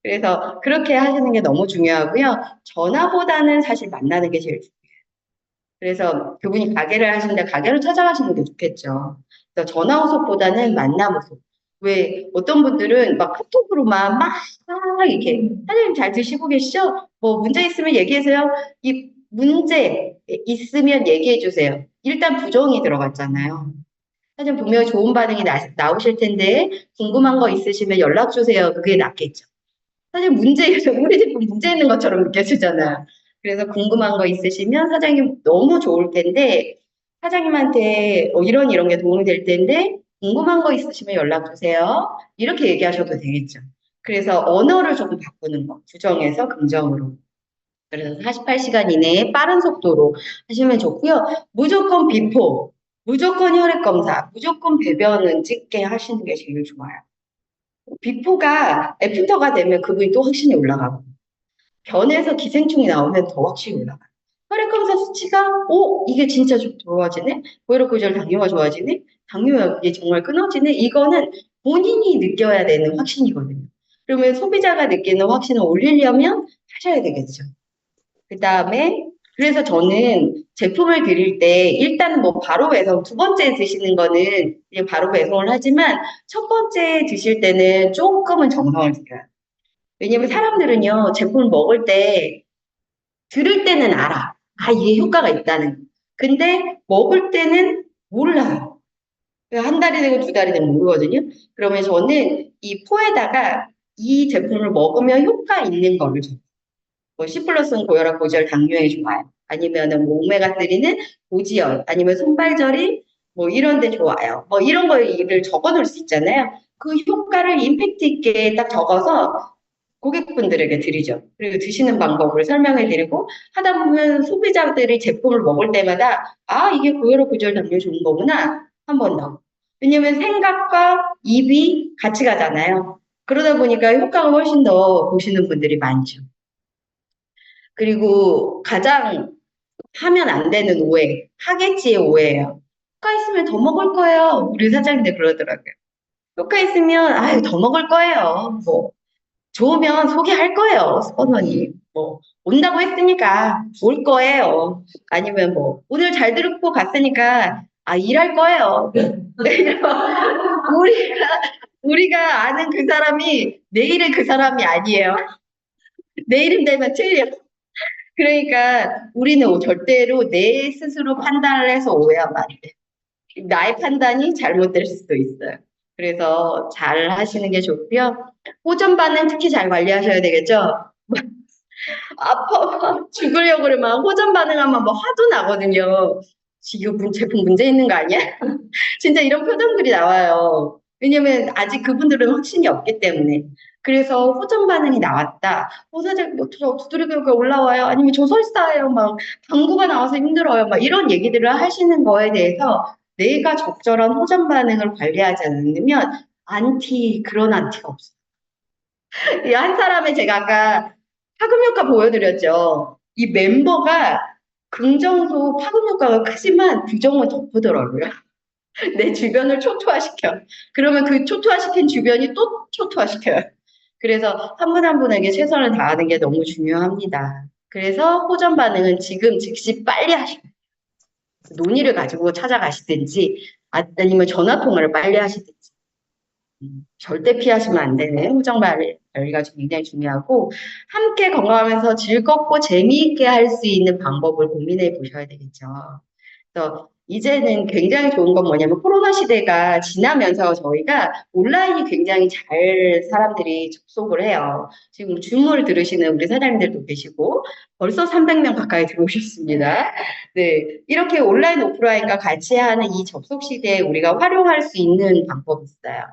그래서 그렇게 하시는 게 너무 중요하고요. 전화보다는 사실 만나는 게 제일 중요해요. 그래서 그분이 가게를 하시는데 가게를 찾아가시는 게 좋겠죠. 그래서 전화 후속보다는 만남 후속. 왜 어떤 분들은 막 카톡으로만 막 이렇게 사장님 잘 드시고 계시죠? 뭐 문제 있으면 얘기하세요. 이 문제 있으면 얘기해 주세요. 일단 부정이 들어갔잖아요. 사실 분명히 좋은 반응이 나오실 텐데 궁금한 거 있으시면 연락 주세요. 그게 낫겠죠. 사실 우리 제품 문제 있는 것처럼 느껴지잖아요. 그래서 궁금한 거 있으시면 사장님 너무 좋을 텐데, 사장님한테 이런 게 도움이 될 텐데, 궁금한 거 있으시면 연락 주세요. 이렇게 얘기하셔도 되겠죠. 그래서 언어를 조금 바꾸는 거, 부정에서 긍정으로. 그래서 48시간 이내에 빠른 속도로 하시면 좋고요. 무조건 비포, 무조건 혈액 검사, 무조건 배변은 찍게 하시는 게 제일 좋아요. 비포가 애프터가 되면 그분이 또 확신이 올라가고 변에서 기생충이 나오면 더 확신이 올라가요. 혈액검사 수치가 이게 진짜 좀 좋아지네? 고혈압 고지혈 당뇨가 좋아지네? 당뇨약이 정말 끊어지네? 이거는 본인이 느껴야 되는 확신이거든요. 그러면 소비자가 느끼는 확신을 올리려면 하셔야 되겠죠. 그 다음에 그래서 저는 제품을 드릴 때 일단 뭐 바로 배송, 두 번째 드시는 거는 이제 바로 배송을 하지만 첫 번째 드실 때는 조금은 정성을 들여요. 왜냐면 사람들은요, 제품을 먹을 때, 들을 때는 알아. 아, 이게 효과가 있다는. 근데 먹을 때는 몰라요. 한 달이 되고 두 달이 되면 모르거든요. 그러면 저는 이 포에다가 이 제품을 먹으면 효과 있는 거를 줘요. 뭐 C 플러스는 고혈압, 고지혈, 당뇨에 좋아요. 아니면은 뭐 오메가3는 고지혈, 아니면 손발절이 뭐 이런 데 좋아요. 뭐 이런 거를 적어 놓을 수 있잖아요. 그 효과를 임팩트 있게 딱 적어서 고객분들에게 드리죠. 그리고 드시는 방법을 설명해 드리고 하다 보면 소비자들이 제품을 먹을 때마다 이게 고혈압, 고지혈, 당뇨에 좋은 거구나. 한 번 더. 왜냐면 생각과 입이 같이 가잖아요. 그러다 보니까 효과가 훨씬 더 보시는 분들이 많죠. 그리고 가장 하면 안 되는 오해, 하겠지의 오해예요. 효과 있으면 더 먹을 거예요. 우리 사장님들 그러더라고요. 효과 있으면 더 먹을 거예요. 뭐 좋으면 소개할 거예요. 스폰서님. 뭐 온다고 했으니까 올 거예요. 아니면 뭐 오늘 잘 듣고 갔으니까 일할 거예요. 우리가 우리가 아는 그 사람이 내일의 그 사람이 아니에요. 내일은 되면 틀려. 그러니까 우리는 절대로 내 스스로 판단을 해서 오해하면 안 돼. 나의 판단이 잘못될 수도 있어요. 그래서 잘 하시는 게 좋고요. 호전 반응 특히 잘 관리하셔야 되겠죠. 아파 죽으려고 그러면 호전 반응하면 뭐 화도 나거든요. 지금 제품 문제 있는 거 아니야? 진짜 이런 표정들이 나와요. 왜냐면 아직 그분들은 확신이 없기 때문에. 그래서 호전 반응이 나왔다. 사장 저 두드러기가 올라와요. 아니면 저 설사예요. 막 방구가 나와서 힘들어요. 막 이런 얘기들을 하시는 거에 대해서 내가 적절한 호전 반응을 관리하지 않으면 그런 안티가 없어요. 한 사람의 제가 아까 파급 효과 보여드렸죠. 이 멤버가 긍정도 파급 효과가 크지만 부정은 덮으더라고요. 내 주변을 초토화시켜. 그러면 그 초토화시킨 주변이 또 초토화시켜요. 그래서 한 분 한 분에게 최선을 다하는 게 너무 중요합니다. 그래서 호전 반응은 지금 즉시 빨리 하셔야 돼요. 논의를 가지고 찾아가시든지 아니면 전화 통화를 빨리 하시든지. 절대 피하시면 안 되는 후정 관리가 굉장히 중요하고 함께 건강하면서 즐겁고 재미있게 할 수 있는 방법을 고민해 보셔야 되겠죠. 그래서 이제는 굉장히 좋은 건 뭐냐면 코로나 시대가 지나면서 저희가 온라인이 굉장히 잘 사람들이 접속을 해요. 지금 줌을 들으시는 우리 사장님들도 계시고 벌써 300명 가까이 들어오셨습니다. 네, 이렇게 온라인 오프라인과 같이 하는 이 접속 시대에 우리가 활용할 수 있는 방법이 있어요.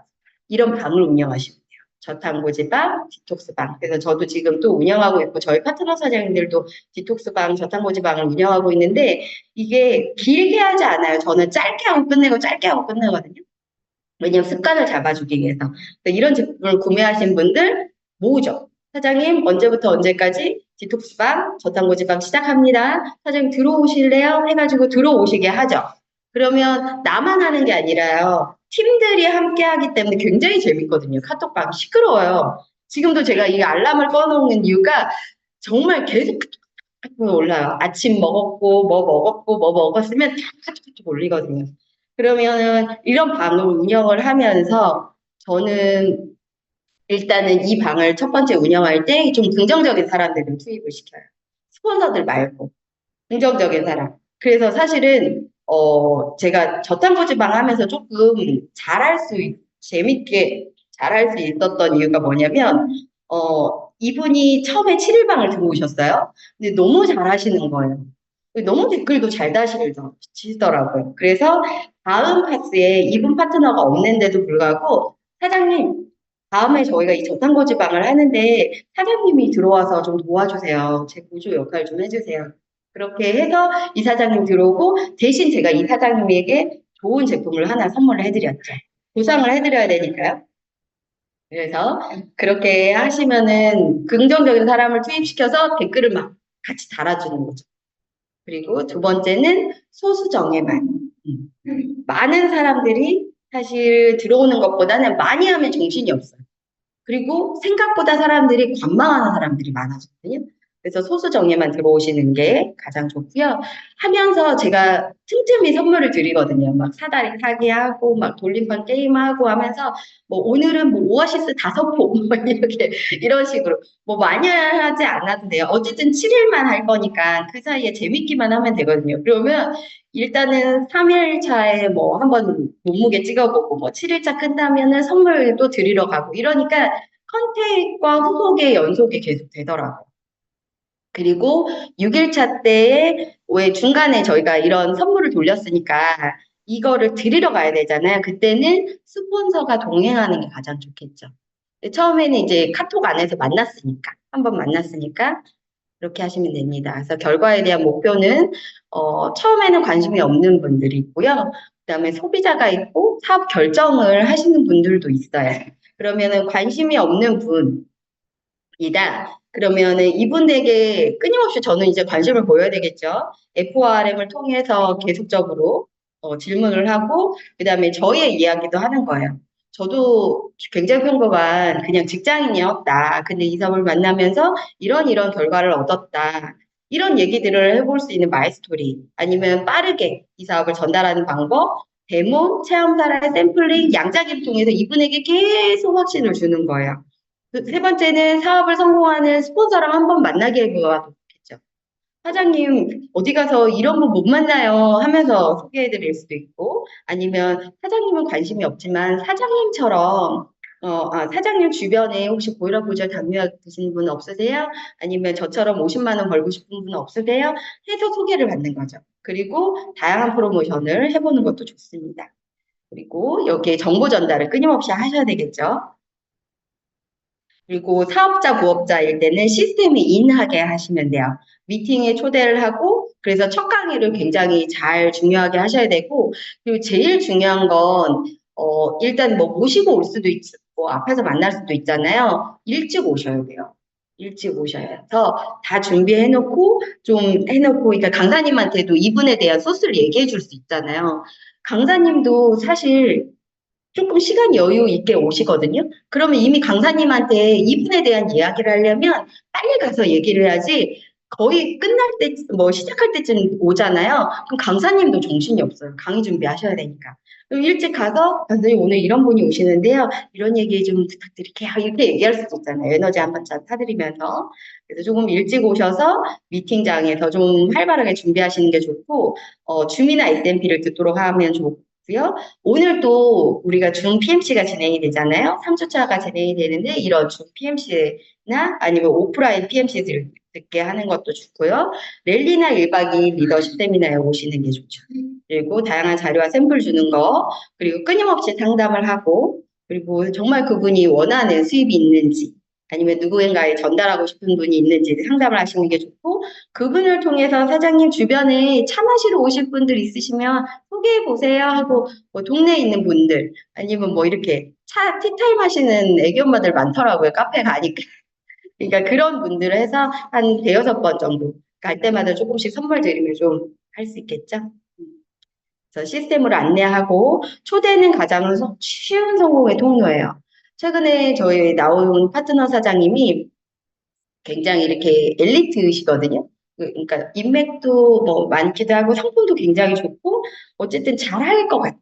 이런 방을 운영하시면 돼요. 저탄고지방, 디톡스방. 그래서 저도 지금 또 운영하고 있고 저희 파트너 사장님들도 디톡스방, 저탄고지방을 운영하고 있는데 이게 길게 하지 않아요. 저는 짧게 하고 끝내고 짧게 하고 끝내거든요. 왜냐면 습관을 잡아주기 위해서. 그러니까 이런 제품을 구매하신 분들 모으죠. 사장님 언제부터 언제까지 디톡스방, 저탄고지방 시작합니다. 사장님 들어오실래요? 해가지고 들어오시게 하죠. 그러면 나만 하는 게 아니라요. 팀들이 함께 하기 때문에 굉장히 재밌거든요. 카톡방이 시끄러워요. 지금도 제가 이 알람을 꺼놓는 이유가 정말 계속 카톡 올라요. 아침 먹었고, 뭐 먹었고, 뭐 먹었으면 다 카톡 올리거든요. 그러면은 이런 방을 운영을 하면서 저는 일단은 이 방을 첫 번째 운영할 때 좀 긍정적인 사람들을 투입을 시켜요. 스폰서들 말고 긍정적인 사람. 그래서 사실은 제가 저탄고지방 하면서 조금 재밌게 잘할 수 있었던 이유가 뭐냐면 이분이 처음에 7일방을 들어오셨어요. 근데 너무 잘하시는 거예요. 너무 댓글도 잘 다시더라고요. 그래서 다음 파스에 이분 파트너가 없는데도 불구하고 사장님 다음에 저희가 이 저탄고지방을 하는데 사장님이 들어와서 좀 도와주세요. 제 보조 역할 좀 해주세요. 그렇게 해서 이 사장님 들어오고 대신 제가 이 사장님에게 좋은 제품을 하나 선물을 해드렸죠. 보상을 해드려야 되니까요. 그래서 그렇게 하시면은 긍정적인 사람을 투입시켜서 댓글을 막 같이 달아주는 거죠. 그리고 두 번째는 소수정예만. 많은 사람들이 사실 들어오는 것보다는 많이 하면 정신이 없어요. 그리고 생각보다 사람들이 관망하는 사람들이 많아졌거든요. 그래서 소수 정예만 들어오시는 게 가장 좋고요. 하면서 제가 틈틈이 선물을 드리거든요. 막 사다리 타기 하고, 막 돌림판 게임하고 하면서, 뭐 오늘은 뭐 오아시스 5포, 뭐 이렇게, 이런 식으로. 뭐 많이 하지 않아도 돼요. 어쨌든 7일만 할 거니까 그 사이에 재밌기만 하면 되거든요. 그러면 일단은 3일차에 뭐 한번 몸무게 찍어보고, 뭐 7일차 끝나면은 선물도 드리러 가고, 이러니까 컨택과 후속의 연속이 계속 되더라고요. 그리고 6일차 때에 왜 중간에 저희가 이런 선물을 돌렸으니까 이거를 드리러 가야 되잖아요. 그때는 스폰서가 동행하는 게 가장 좋겠죠. 처음에는 이제 카톡 안에서 만났으니까, 한번 만났으니까 그렇게 하시면 됩니다. 그래서 결과에 대한 목표는 처음에는 관심이 없는 분들이 있고요. 그다음에 소비자가 있고 사업 결정을 하시는 분들도 있어요. 그러면은 관심이 없는 분이다. 그러면은 이분에게 끊임없이 저는 이제 관심을 보여야 되겠죠. FORM을 통해서 계속적으로 질문을 하고 그다음에 저희의 이야기도 하는 거예요. 저도 굉장히 평범한 그냥 직장인이었다. 근데 이 사람을 만나면서 이런 결과를 얻었다. 이런 얘기들을 해볼 수 있는 마이스토리 아니면 빠르게 이 사업을 전달하는 방법, 데모, 체험사례, 샘플링, 양자기를 통해서 이분에게 계속 확신을 주는 거예요. 세 번째는 사업을 성공하는 스폰서랑 한번 만나게 해보아도 좋겠죠. 사장님, 어디 가서 이런 분 못 만나요 하면서 소개해 드릴 수도 있고, 아니면 사장님은 관심이 없지만 사장님처럼, 사장님 주변에 혹시 고혈압 고지혈 당뇨약 드시는 분 없으세요? 아니면 저처럼 50만 원 벌고 싶은 분 없으세요? 해서 소개를 받는 거죠. 그리고 다양한 프로모션을 해보는 것도 좋습니다. 그리고 여기에 정보 전달을 끊임없이 하셔야 되겠죠. 그리고 사업자, 부업자일 때는 시스템이 인하게 하시면 돼요. 미팅에 초대를 하고, 그래서 첫 강의를 굉장히 잘 중요하게 하셔야 되고, 그리고 제일 중요한 건, 일단 뭐 모시고 올 수도 있고, 앞에서 만날 수도 있잖아요. 일찍 오셔야 돼요. 일찍 오셔야 해서 다 준비해놓고, 좀 해놓고, 그러니까 강사님한테도 이분에 대한 소스를 얘기해 줄 수 있잖아요. 강사님도 사실 조금 시간 여유 있게 오시거든요. 그러면 이미 강사님한테 이분에 대한 이야기를 하려면 빨리 가서 얘기를 해야지 거의 끝날 때, 뭐 시작할 때쯤 오잖아요. 그럼 강사님도 정신이 없어요. 강의 준비하셔야 되니까. 그럼 일찍 가서, 선생님 오늘 이런 분이 오시는데요. 이런 얘기 좀 부탁드릴게요. 이렇게 얘기할 수도 있잖아요. 에너지 한 번씩 타드리면서. 그래서 조금 일찍 오셔서 미팅장에서 좀 활발하게 준비하시는 게 좋고, 줌이나 SMP를 듣도록 하면 좋고요. 오늘 또 우리가 줌 PMC가 진행이 되잖아요. 3주차가 진행이 되는데, 이런 줌 PMC나 아니면 오프라인 PMC들 듣게 하는 것도 좋고요. 랠리나 1박 2일 리더십 세미나에 오시는 게 좋죠. 그리고 다양한 자료와 샘플 주는 거, 그리고 끊임없이 상담을 하고, 그리고 정말 그분이 원하는 수입이 있는지, 아니면 누구인가에 전달하고 싶은 분이 있는지 상담을 하시는 게 좋고, 그분을 통해서 사장님 주변에 차 마시러 오실 분들 있으시면 소개해 보세요 하고, 뭐 동네에 있는 분들, 아니면 뭐 이렇게 차 티타임 하시는 애기 엄마들 많더라고요. 카페 가니까. 그러니까 그런 분들을 해서 한 대여섯 번 정도 갈 때마다 조금씩 선물 드리면 좀 할 수 있겠죠. 그래서 시스템으로 안내하고 초대는 가장 쉬운 성공의 통로예요. 최근에 저희 나온 파트너 사장님이 굉장히 이렇게 엘리트시거든요. 그러니까 인맥도 뭐 많기도 하고 상품도 굉장히 좋고 어쨌든 잘할 것 같아.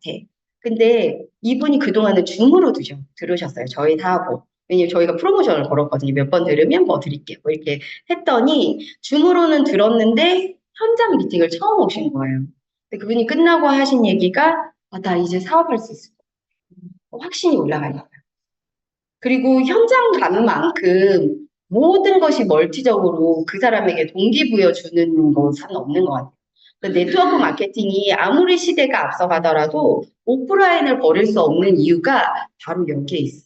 근데 이분이 그동안은 줌으로 들으셨어요. 저희 사업을. 왜냐면 저희가 프로모션을 걸었거든요. 몇 번 들으면 뭐 드릴게요. 뭐 이렇게 했더니 줌으로는 들었는데 현장 미팅을 처음 오신 거예요. 근데 그분이 끝나고 하신 얘기가 나 이제 사업할 수 있어. 확신이 올라가요. 그리고 현장 간 만큼 모든 것이 멀티적으로 그 사람에게 동기부여 주는 것은 없는 것 같아요. 그 네트워크 마케팅이 아무리 시대가 앞서가더라도 오프라인을 버릴 수 없는 이유가 바로 여기에 있어요.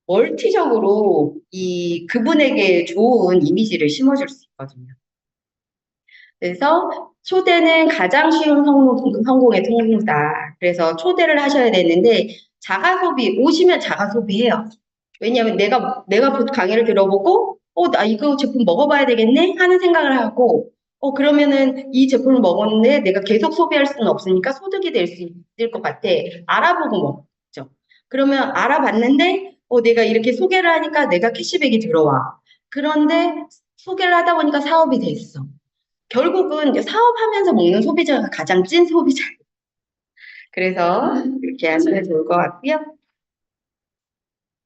멀티적으로 그분에게 좋은 이미지를 심어줄 수 있거든요. 그래서 초대는 가장 쉬운 성공의 통로다. 그래서 초대를 하셔야 되는데 자가 소비 오시면 자가 소비해요. 왜냐하면 내가 강의를 들어보고 나 이거 제품 먹어봐야 되겠네 하는 생각을 하고 그러면은 이 제품을 먹었는데 내가 계속 소비할 수는 없으니까 소득이 될 수 있을 것 같아. 알아보고 먹죠. 그러면 알아봤는데 내가 이렇게 소개를 하니까 내가 캐시백이 들어와. 그런데 소개를 하다 보니까 사업이 됐어. 결국은 이제 사업하면서 먹는 소비자가 가장 찐 소비자. 그래서 이렇게 하시면 좋을 것 같고요.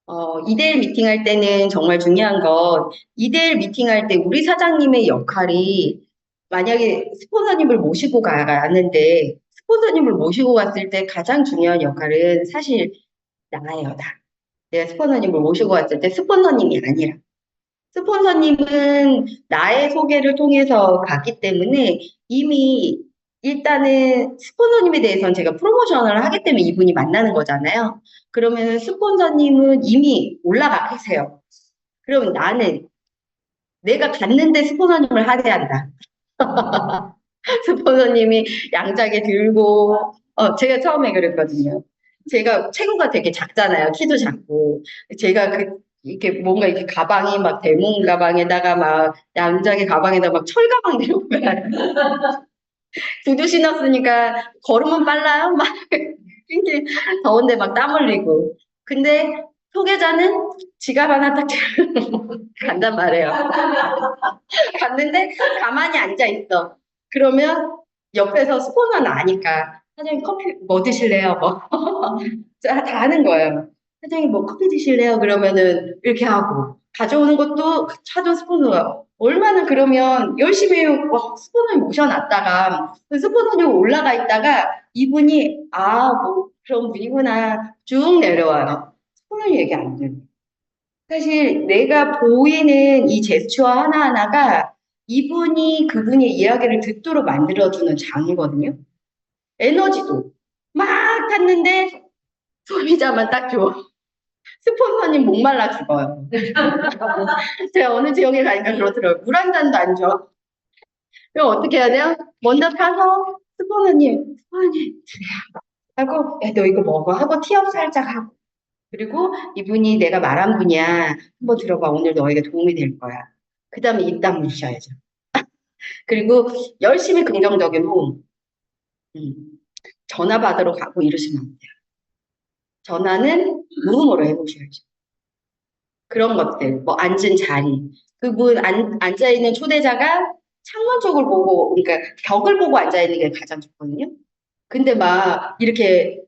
2대1 미팅할 때는 정말 중요한 건 2대1 미팅할 때 우리 사장님의 역할이 만약에 스폰서님을 모시고 가는데 스폰서님을 모시고 갔을 때 가장 중요한 역할은 사실 나예요, 나. 내가 스폰서님을 모시고 갔을 때 스폰서님이 아니라 스폰서님은 나의 소개를 통해서 갔기 때문에 이미 일단은 스폰서님에 대해서는 제가 프로모션을 하기 때문에 이분이 만나는 거잖아요. 그러면 스폰서님은 이미 올라가 계세요. 그럼 나는 내가 갔는데 스폰서님을 하대한다. 스폰서님이 양짝에 들고, 제가 처음에 그랬거든요. 제가 체구가 되게 작잖아요. 키도 작고. 제가 이렇게 뭔가 이렇게 가방이 막 대문 가방에다가 막 양짝의 가방에다가 막 철가방 들고 가요. 구두 신었으니까 걸으면 빨라요. 막 이렇게 더운데 막 땀 흘리고. 근데 소개자는 지갑 하나 딱 들고 간단 말이에요. 갔는데 가만히 앉아 있어. 그러면 옆에서 스폰서는 아니까 사장님 커피 뭐 드실래요? 뭐 다 하는 거예요. 사장님 뭐 커피 드실래요? 그러면은 이렇게 하고 가져오는 것도 차도 스폰서가 얼마나 그러면 열심히 막 스폰서 모셔놨다가 그 스폰서님 올라가 있다가 이분이 뭐 그런 분이구나 쭉 내려와요. 스폰서 얘기 안 들려. 사실 내가 보이는 이 제스처 하나하나가 이분이 그분의 이야기를 듣도록 만들어주는 장이거든요. 에너지도 막 탔는데 소비자만 딱 줘. 스폰서님 목말라 죽어요. 제가 어느 지역에 가니까 그렇더라고요. 물 한 잔도 안 줘. 그럼 어떻게 해야 돼요? 먼저 타서 스폰서님 하고 야, 너 이거 먹어 하고 티업 살짝 하고 그리고 이분이 내가 말한 분이야. 한번 들어봐. 오늘 너에게 도움이 될 거야. 그 다음에 입 다무셔야죠. 그리고 열심히 긍정적인 호응. 음, 전화 받으러 가고 이러시면 안 돼요. 전화는 무음으로 해보셔야죠. 그런 것들, 뭐 앉은 자리. 그분 앉아있는 초대자가 창문 쪽을 보고, 그러니까 벽을 보고 앉아있는 게 가장 좋거든요. 근데 막 이렇게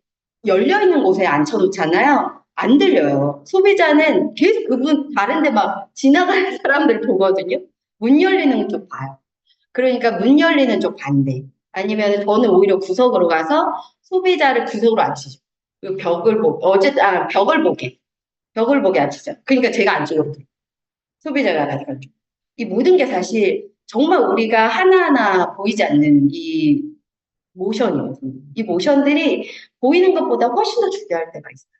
열려있는 곳에 앉혀놓잖아요. 안 들려요. 소비자는 계속 그분 다른데 막 지나가는 사람들 보거든요. 문 열리는 쪽 봐요. 그러니까 문 열리는 쪽 반대. 아니면 저는 오히려 구석으로 가서 소비자를 구석으로 앉히죠. 그 어쨌든, 벽을 보게. 벽을 보게 앉히죠. 그러니까 제가 안쪽으로. 소비자가 가져간 쪽. 이 모든 게 사실 정말 우리가 하나하나 보이지 않는 이 모션이거든요. 이 모션들이 보이는 것보다 훨씬 더 중요할 때가 있어요.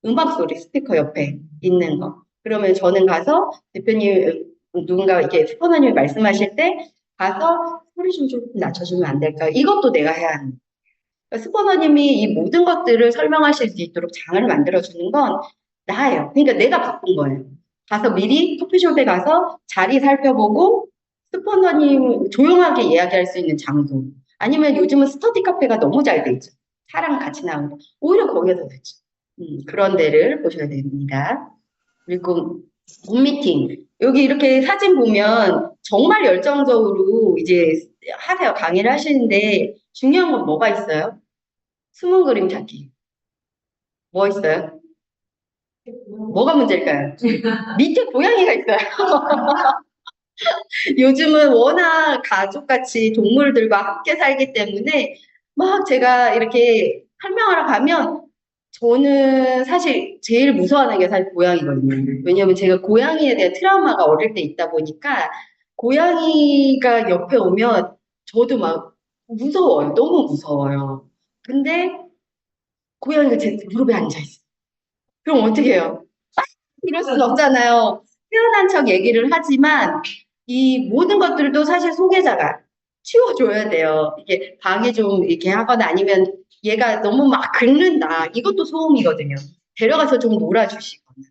음악 소리, 스피커 옆에 있는 거. 그러면 저는 가서 대표님, 누군가 이렇게 스포너님이 말씀하실 때 가서 소리 좀 낮춰주면 안 될까요? 이것도 내가 해야 하는. 그러니까 스포너님이 이 모든 것들을 설명하실 수 있도록 장을 만들어주는 건 나예요. 그러니까 내가 바꾼 거예요. 가서 미리 커피숍에 가서 자리 살펴보고 스포너님 조용하게 이야기할 수 있는 장소. 아니면 요즘은 스터디 카페가 너무 잘 돼 있죠. 사람 같이 나오는 거. 오히려 거기에 더 좋죠. 그런 데를 보셔야 됩니다. 그리고 홈미팅. 여기 이렇게 사진 보면 정말 열정적으로 이제 하세요. 강의를 하시는데 중요한 건 뭐가 있어요? 숨은 그림 찾기. 뭐 있어요? 뭐가 문제일까요? 밑에 고양이가 있어요. 요즘은 워낙 가족같이 동물들과 함께 살기 때문에 막 제가 이렇게 설명하러 가면 저는 사실 제일 무서워하는 게 사실 고양이거든요. 왜냐하면 제가 고양이에 대한 트라우마가 어릴 때 있다 보니까 고양이가 옆에 오면 저도 막 무서워요. 너무 무서워요. 근데 고양이가 제 무릎에 앉아있어요. 그럼 어떻게 해요? 이럴 수는 없잖아요. 태어난 척 얘기를 하지만 이 모든 것들도 사실 소개자가 치워줘야 돼요. 이게 방해 좀 이렇게 하거나 아니면 얘가 너무 막 긁는다. 이것도 소음이거든요. 데려가서 좀 놀아주시거나.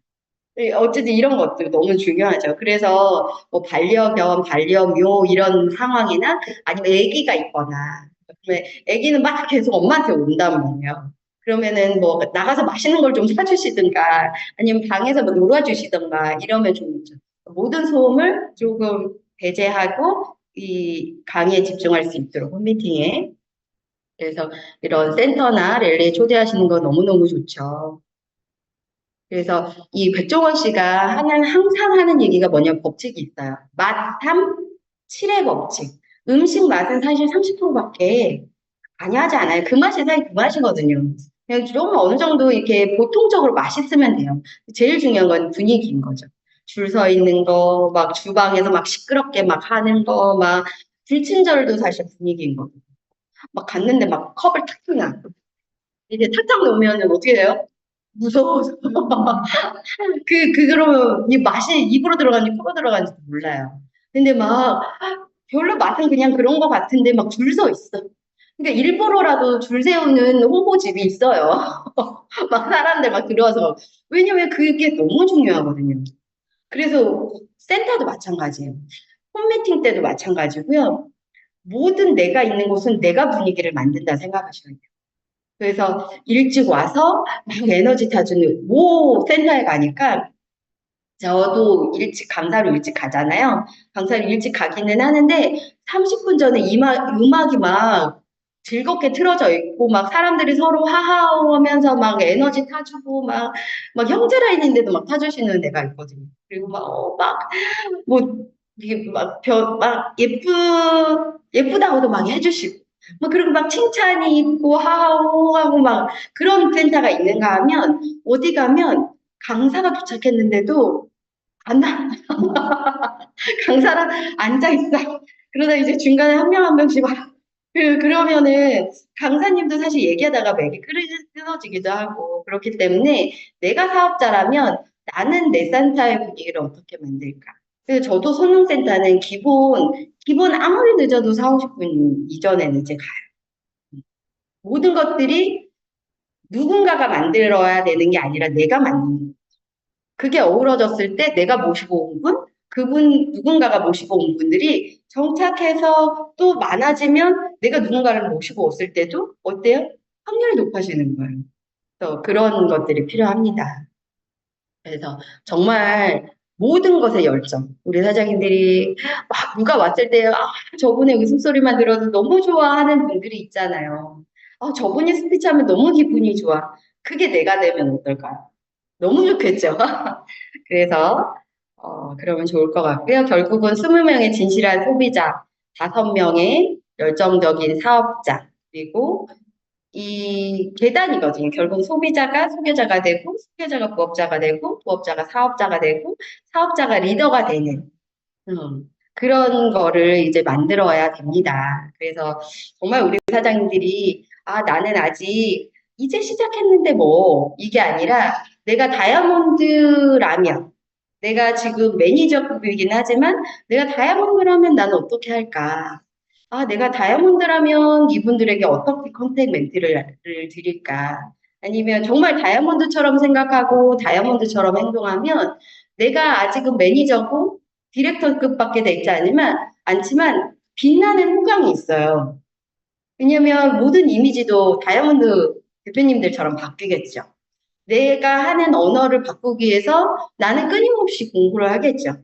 어쨌든 이런 것들 너무 중요하죠. 그래서 뭐 반려견, 반려묘 이런 상황이나 아니면 아기가 있거나 그러면 아기는 막 계속 엄마한테 온단 말이에요. 그러면은 뭐 나가서 맛있는 걸 좀 사주시든가 아니면 방에서 뭐 놀아주시든가 이러면 좋죠. 모든 소음을 조금 배제하고 이 강의에 집중할 수 있도록 홈미팅에 그래서 이런 센터나 랠리에 초대하시는 거 너무너무 좋죠. 그래서 이 백종원 씨가 항상 하는 얘기가 뭐냐면 법칙이 있어요. 맛, 탐, 칠의 법칙. 음식 맛은 사실 30%밖에 많이 하지 않아요. 그 맛이 사실 그 맛이거든요. 그냥 좀 어느 정도 이렇게 보통적으로 맛있으면 돼요. 제일 중요한 건 분위기인 거죠. 줄 서 있는 거, 막 주방에서 막 시끄럽게 막 하는 거, 막 불친절도 사실 분위기인 거고. 막 갔는데 막 컵을 탁 놔. 이게 탁탁 놓으면 어떻게 돼요? 무서워서. 그러면 이 맛이 입으로 들어가는지 코로 들어가는지 몰라요. 근데 막 별로 맛은 그냥 그런 것 같은데 막 줄 서 있어. 그러니까 일부러라도 줄 세우는 홍보집이 있어요. 막 사람들 막 들어와서. 왜냐면 그게 너무 중요하거든요. 그래서 센터도 마찬가지예요. 홈미팅 때도 마찬가지고요. 모든 내가 있는 곳은 내가 분위기를 만든다 생각하시면 돼요. 그래서 일찍 와서 막 에너지 타주는 모 센터에 가니까 저도 강사로 일찍 가잖아요. 강사로 일찍 가기는 하는데 30분 전에 음악이 막 즐겁게 틀어져 있고 막 사람들이 서로 하하하면서 막 에너지 타주고 막 형제 라인인데도 막 타주시는 데가 있거든요. 그리고 뭐 이게 막 예쁘다고도 막 해주시고 막 그리고 막 칭찬이 있고 하하호하고 막 그런 센터가 있는가 하면 어디 가면 강사가 도착했는데도 안 나. 강사랑 앉아 있어. 그러다 이제 중간에 한 명 한 명씩 막 그러면은 강사님도 사실 얘기하다가 맥이 끊어지기도 하고 그렇기 때문에 내가 사업자라면 나는 내 센터의 분위기를 어떻게 만들까? 그래서 저도 손흥센터는 기본 아무리 늦어도 4, 50분 이전에는 이제 가요. 모든 것들이 누군가가 만들어야 되는 게 아니라 내가 만드는 거예요. 그게 어우러졌을 때 내가 모시고 온 분, 누군가가 모시고 온 분들이 정착해서 또 많아지면 내가 누군가를 모시고 왔을 때도 어때요? 확률이 높아지는 거예요. 그래서 그런 것들이 필요합니다. 그래서 정말 모든 것에 열정. 우리 사장님들이 막 누가 왔을 때, 저분의 웃음소리만 들어도 너무 좋아하는 분들이 있잖아요. 저분이 스피치하면 너무 기분이 좋아. 그게 내가 되면 어떨까요? 너무 좋겠죠? 그래서, 그러면 좋을 것 같고요. 결국은 20명의 진실한 소비자, 5명의 열정적인 사업자, 그리고 이 계단이거든요. 결국 소비자가 소비자가 되고, 소비자가 부업자가 되고, 부업자가 사업자가 되고, 사업자가 리더가 되는 그런 거를 이제 만들어야 됩니다. 그래서 정말 우리 사장님들이 나는 아직 이제 시작했는데 뭐 이게 아니라 내가 다이아몬드라면 내가 지금 매니저급이긴 하지만 내가 다이아몬드라면 나는 어떻게 할까? 내가 다이아몬드라면 이분들에게 어떻게 컨택 멘트를 드릴까? 아니면 정말 다이아몬드처럼 생각하고 다이아몬드처럼 행동하면 내가 아직은 매니저고 디렉터급밖에 되지 않지만 빛나는 호강이 있어요. 왜냐면 모든 이미지도 다이아몬드 대표님들처럼 바뀌겠죠. 내가 하는 언어를 바꾸기 위해서 나는 끊임없이 공부를 하겠죠.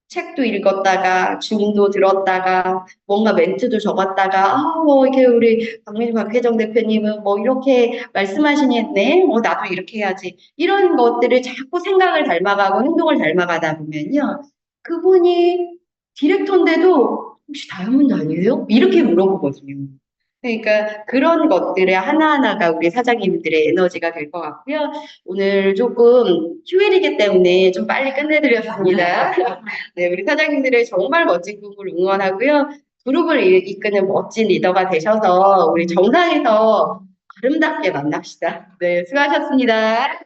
책도 읽었다가, 줌도 들었다가, 뭔가 멘트도 적었다가, 뭐, 이렇게 우리 박혜정 대표님은 뭐, 이렇게 말씀하시네. 나도 이렇게 해야지. 이런 것들을 자꾸 생각을 닮아가고 행동을 닮아가다 보면요. 그분이 디렉터인데도 혹시 다이아몬드 아니에요? 이렇게 물어보거든요. 그러니까 그런 것들의 하나하나가 우리 사장님들의 에너지가 될 것 같고요. 오늘 조금 휴일이기 때문에 좀 빨리 끝내드렸습니다. 네, 우리 사장님들의 정말 멋진 그룹을 응원하고요. 그룹을 이끄는 멋진 리더가 되셔서 우리 정상에서 아름답게 만납시다. 네, 수고하셨습니다.